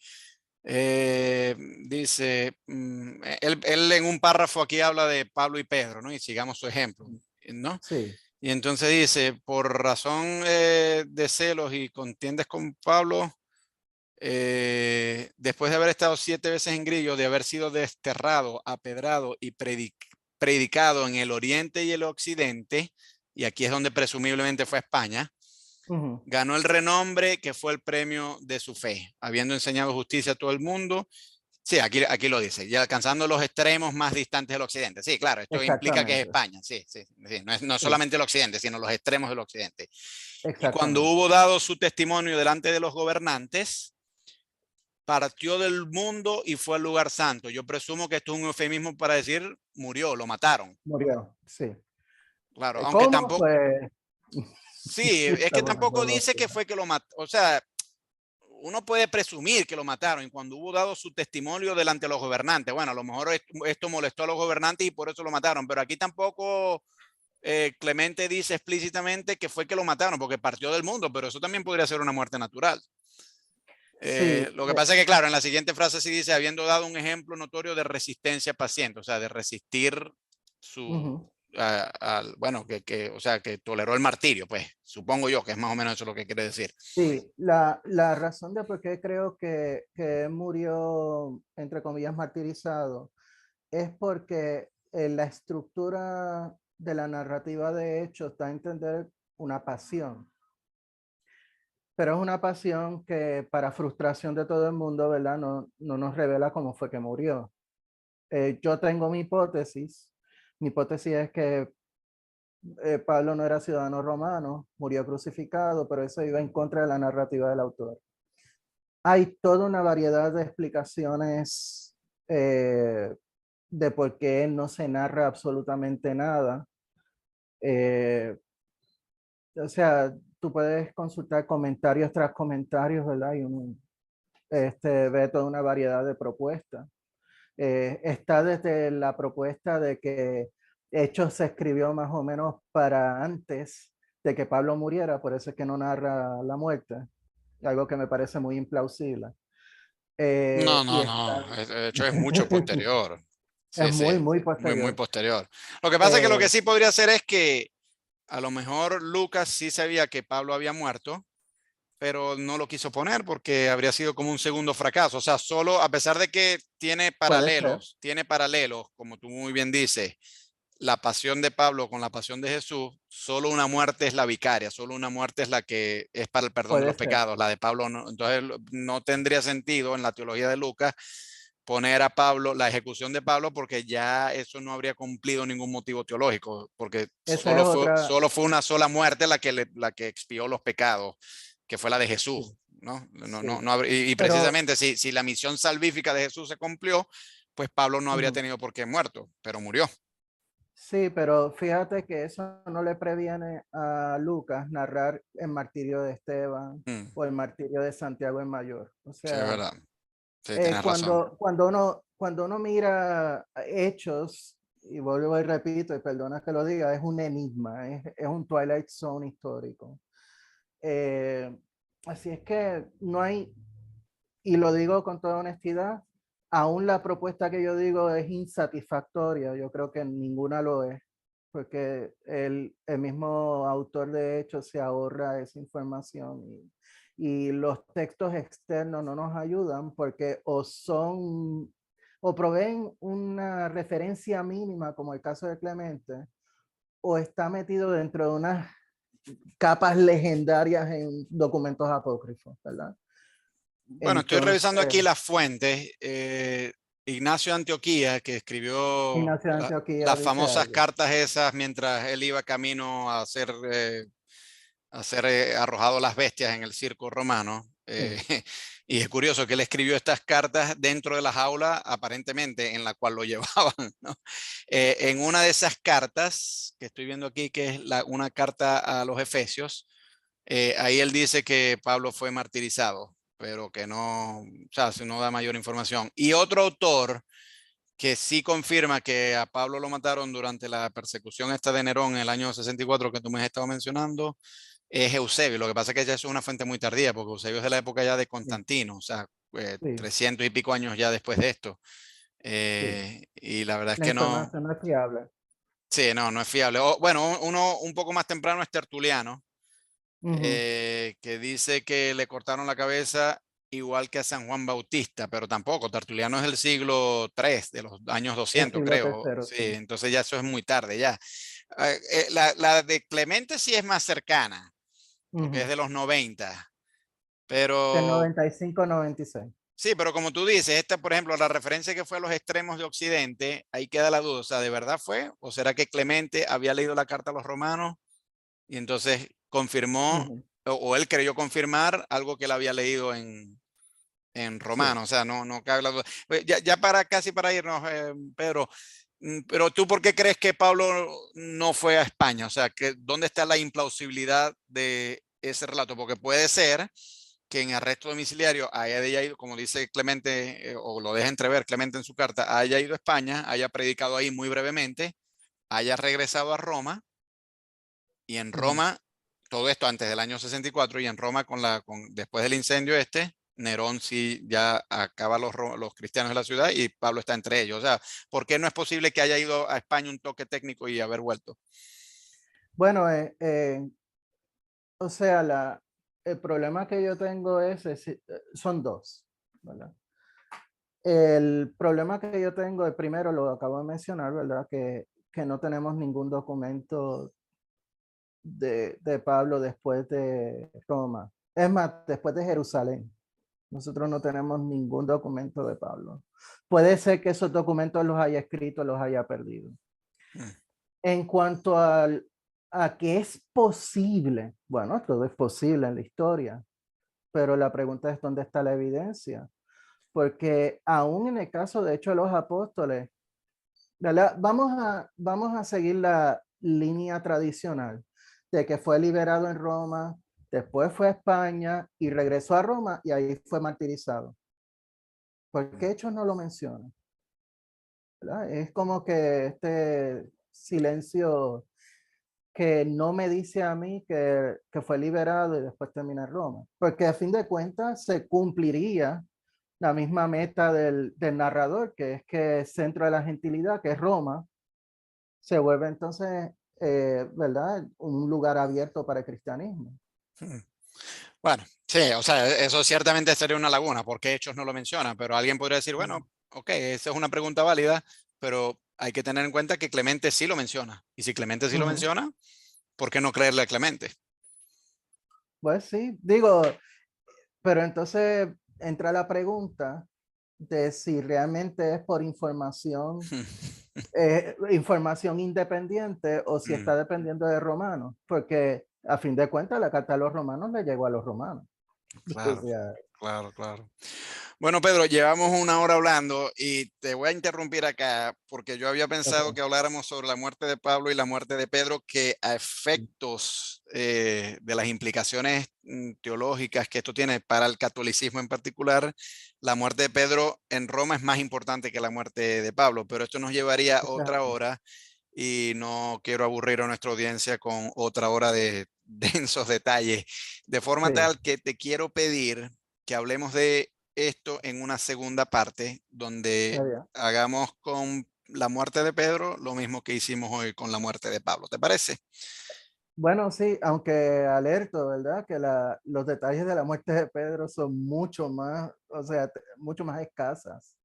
Dice, él en un párrafo aquí habla de Pablo y Pedro, ¿no? Y sigamos su ejemplo, ¿no? Sí. Y entonces dice, por razón de celos y contiendes con Pablo, después de haber estado 7 veces en Grillo, de haber sido desterrado, apedrado y predicado en el oriente y el occidente, y aquí es donde presumiblemente fue a España, Ujú. ganó el renombre que fue el premio de su fe, habiendo enseñado justicia a todo el mundo. Sí, aquí lo dice, y alcanzando los extremos más distantes del occidente. Sí, claro, esto implica que es Exactamente. España. Sí, sí, sí. No Sí, solamente el occidente, sino los extremos del occidente. Y cuando exactamente. hubo dado su testimonio delante de los gobernantes, partió del mundo y fue al lugar santo. Yo presumo que esto es un eufemismo para decir murió, lo mataron. Murió, sí. Claro, aunque ¿Cómo? tampoco, Pues sí, sí es está que tampoco volando dice loco. que fue que lo mató. O sea, uno puede presumir que lo mataron y cuando hubo dado su testimonio delante de los gobernantes, bueno, a lo mejor esto molestó a los gobernantes y por eso lo mataron, pero aquí tampoco Clemente dice explícitamente que fue que lo mataron porque partió del mundo, pero eso también podría ser una muerte natural. Sí, Lo que pasa es que, claro, en la siguiente frase sí dice, habiendo dado un ejemplo notorio de resistencia paciente, o sea, de resistir ujú. su, bueno, o sea, que toleró el martirio, pues, supongo yo que es más o menos eso lo que quiere decir. Sí, la razón de por qué creo que él murió, entre comillas, martirizado, es porque la estructura de la narrativa de Hechos da a entender una pasión, pero es una pasión que para frustración de todo el mundo, ¿verdad? No nos revela cómo fue que murió. Yo tengo mi hipótesis es que Pablo no era ciudadano romano, murió crucificado, pero eso iba en contra de la narrativa del autor. Hay toda una variedad de explicaciones de por qué no se narra absolutamente nada. Eh, o sea, tú puedes consultar comentarios tras comentarios, ¿verdad? Y uno ve toda una variedad de propuestas. Está desde la propuesta de que Hechos se escribió más o menos para antes de que Pablo muriera, por eso es que no narra la muerte, algo que me parece muy implausible. No, Y no, está, no, de hecho es mucho posterior. es Sí, muy, sí, muy muy posterior. posterior. Lo que pasa es que lo que Eh, sí podría ser es que a lo mejor Lucas sí sabía que Pablo había muerto, pero no lo quiso poner porque habría sido como un segundo fracaso. O sea, solo a pesar de que Puede ser, tiene paralelos, como tú muy bien dices, la pasión de Pablo con la pasión de Jesús, solo una muerte es la vicaria, solo una muerte es la que es para el perdón de puede los ser. pecados, la de Pablo no. Entonces no tendría sentido en la teología de Lucas poner a Pablo, la ejecución de Pablo, porque ya eso no habría cumplido ningún motivo teológico, porque Esa es otra, solo fue una sola muerte la que expió los pecados, que fue la de Jesús. sí, ¿No? sí. Y Pero precisamente si la misión salvífica de Jesús se cumplió, pues Pablo no habría ujú, tenido por qué muerto, pero murió. sí, pero fíjate que eso no le previene a Lucas narrar el martirio de Esteban Mm, o el martirio de Santiago el Mayor. O sí, es sea, verdad. Sí, tienes razón. cuando uno mira hechos, y vuelvo y repito, y perdona que lo diga, es un enigma, es un Twilight Zone histórico. Eh, Así es que no hay, y lo digo con toda honestidad, aún la propuesta que yo digo es insatisfactoria, yo creo que ninguna lo es, porque el mismo autor de hechos se ahorra esa información y los textos externos no nos ayudan porque o proveen una referencia mínima, como el caso de Clemente, o está metido dentro de unas capas legendarias en documentos apócrifos, ¿verdad? Bueno, estoy revisando aquí Entonces, las fuentes. Ignacio de Antioquía, que escribió Ignacio de Antioquía las dice famosas algo. cartas esas mientras él iba camino a ser arrojado a las bestias en el circo romano. Sí. Y es curioso que él escribió estas cartas dentro de la jaula, aparentemente, en la cual lo llevaban, ¿no? En una de esas cartas, que estoy viendo aquí, que es una carta a los Efesios, ahí él dice que Pablo fue martirizado, pero que no, o sea, si no da mayor información. Y otro autor que sí confirma que a Pablo lo mataron durante la persecución esta de Nerón en el año 64 que tú me has estado mencionando, es Eusebio. Lo que pasa es que ya es una fuente muy tardía, porque Eusebio es de la época ya de Sí, Constantino, o sea, sí, 300 y pico años ya después de esto. sí. Y la verdad es La que no, información no es fiable. sí, no es fiable. Bueno, uno un poco más temprano es Tertuliano, Ujú. que dice que le cortaron la cabeza igual que a San Juan Bautista, pero tampoco, Tertuliano es del siglo III, de los años El 200, siglo creo. tercero, Sí, sí. entonces ya eso es muy tarde ya. La de Clemente sí es más cercana, porque es Ujú. de los 90, Del pero 95-96. sí, pero como tú dices, esta, por ejemplo, la referencia que fue a los extremos de Occidente, ahí queda la duda, o sea, ¿de verdad fue? ¿O será que Clemente había leído la carta a los romanos y entonces confirmó, Ujú. o él creyó confirmar algo que él había leído en Sí. romano? O sea, no cabe la duda. Ya para casi para irnos, Pedro, pero tú, ¿por qué crees que Pablo no fue a España? O sea, ¿dónde está la implausibilidad de ese relato? Porque puede ser que en arresto domiciliario haya ido, como dice Clemente, o lo deja entrever Clemente en su carta, haya ido a España, haya predicado ahí muy brevemente, haya regresado a Roma, y en Ujú. Roma, todo esto antes del año 64, y en Roma después del incendio Nerón sí ya acaba los cristianos de la ciudad y Pablo está entre ellos. O sea, ¿por qué no es posible que haya ido a España un toque técnico y haber vuelto? Bueno, o sea, el problema que yo tengo son dos, ¿verdad? El problema que yo tengo, el primero lo acabo de mencionar, ¿verdad? Que no tenemos ningún documento de Pablo después de Roma. Es más, después de Jerusalén. Nosotros no tenemos ningún documento de Pablo. Puede ser que esos documentos los haya escrito, los haya perdido. Mm, En cuanto a que es posible, bueno, todo es posible en la historia, pero la pregunta es dónde está la evidencia. Porque aún en el caso de hecho de los apóstoles, ¿verdad? Vamos a seguir la línea tradicional de que fue liberado en Roma, después fue a España y regresó a Roma y ahí fue martirizado. ¿Por mm, qué Hechos no lo menciona? ¿Verdad? Es como que este silencio que no me dice a mí que fue liberado y después termina en Roma. Porque a fin de cuentas se cumpliría la misma meta del narrador, que es que el centro de la gentilidad, que es Roma, se vuelve entonces, ¿verdad? Un lugar abierto para el cristianismo. mm. Bueno, sí, o sea, eso ciertamente sería una laguna, porque Hechos no lo menciona, pero alguien podría decir, Mm. bueno, ok, esa es una pregunta válida, pero hay que tener en cuenta que Clemente sí lo menciona. Y si Clemente sí lo Ujú. menciona, ¿por qué no creerle a Clemente? Pues sí, digo, pero entonces entra la pregunta de si realmente es por información independiente o si Mm, está dependiendo de romanos, porque a fin de cuentas la carta de los romanos le llegó a los romanos. O claro, sea, claro, claro. Bueno, Pedro, llevamos una hora hablando y te voy a interrumpir acá porque yo había pensado ok. que habláramos sobre la muerte de Pablo y la muerte de Pedro, que a efectos de las implicaciones teológicas que esto tiene para el catolicismo en particular, la muerte de Pedro en Roma es más importante que la muerte de Pablo, pero esto nos llevaría Eso es otra así. hora y no quiero aburrir a nuestra audiencia con otra hora de densos detalles, de forma Sí, tal que te quiero pedir que hablemos de esto en una segunda parte donde está bien. hagamos con la muerte de Pedro lo mismo que hicimos hoy con la muerte de Pablo. ¿Te parece? Bueno, sí, aunque alerto, ¿verdad? Que los detalles de la muerte de Pedro son mucho más, o sea, mucho más escasas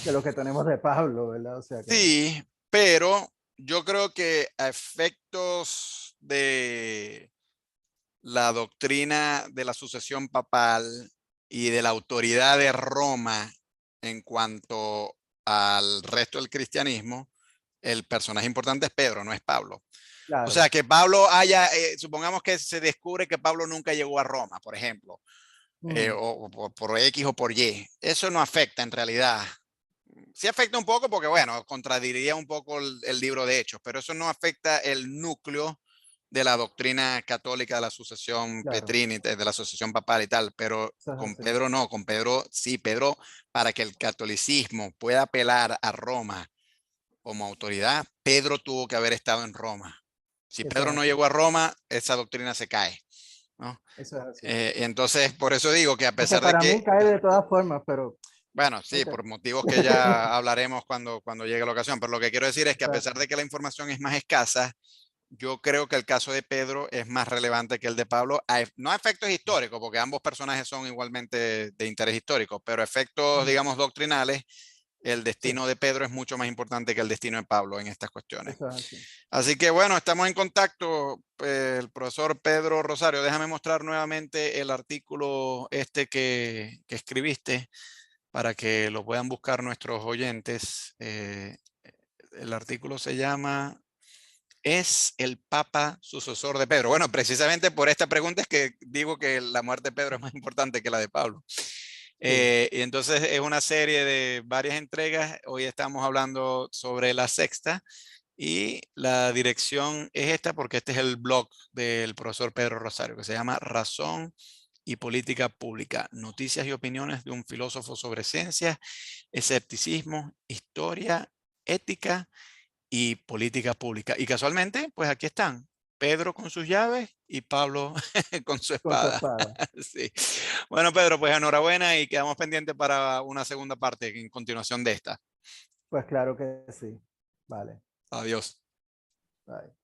que lo que tenemos de Pablo, ¿verdad? O sea que, Sí, pero yo creo que a efectos de la doctrina de la sucesión papal y de la autoridad de Roma en cuanto al resto del cristianismo, el personaje importante es Pedro, no es Pablo. O claro. sea, que Pablo haya, supongamos que se descubre que Pablo nunca llegó a Roma, por ejemplo, Ujú. o por X o por Y. Eso no afecta en realidad. Sí afecta un poco porque, bueno, contradiría un poco el libro de Hechos, pero eso no afecta el núcleo de la doctrina católica de la sucesión Claro, petrina, de la sucesión papal y tal, pero eso es con así. Pedro no, con Pedro sí, Pedro, para que el catolicismo pueda apelar a Roma como autoridad, Pedro tuvo que haber estado en Roma. Si Eso es Pedro no así. llegó a Roma, esa doctrina se cae, ¿no? Eso es así. Entonces, por eso digo que a Aunque pesar de para que, mí cae de todas formas, pero, bueno, sí, ok. por motivos que ya hablaremos cuando llegue la ocasión, pero lo que quiero decir es que a pesar Exacto. de que la información es más escasa, yo creo que el caso de Pedro es más relevante que el de Pablo, no a efectos históricos, porque ambos personajes son igualmente de interés histórico, pero a efectos, Ujú. digamos, doctrinales, el destino de Pedro es mucho más importante que el destino de Pablo en estas cuestiones. Eso es así. Así que bueno, estamos en contacto. El profesor Pedro Rosario, déjame mostrar nuevamente el artículo este que escribiste para que lo puedan buscar nuestros oyentes. El artículo se llama ¿Es el Papa sucesor de Pedro? Bueno, precisamente por esta pregunta es que digo que la muerte de Pedro es más importante que la de Pablo. Y entonces es una serie de varias entregas. Hoy estamos hablando sobre la sexta y la dirección es esta porque este es el blog del profesor Pedro Rosario que se llama Razón y Política Pública, noticias y opiniones de un filósofo sobre ciencias, escepticismo, historia, ética y política pública. Y casualmente, pues aquí están, Pedro con sus llaves y Pablo con su Con su espada. espada. Sí. Bueno, Pedro, pues enhorabuena y quedamos pendientes para una segunda parte en continuación de esta. Pues claro que sí. Vale. Adiós. Bye.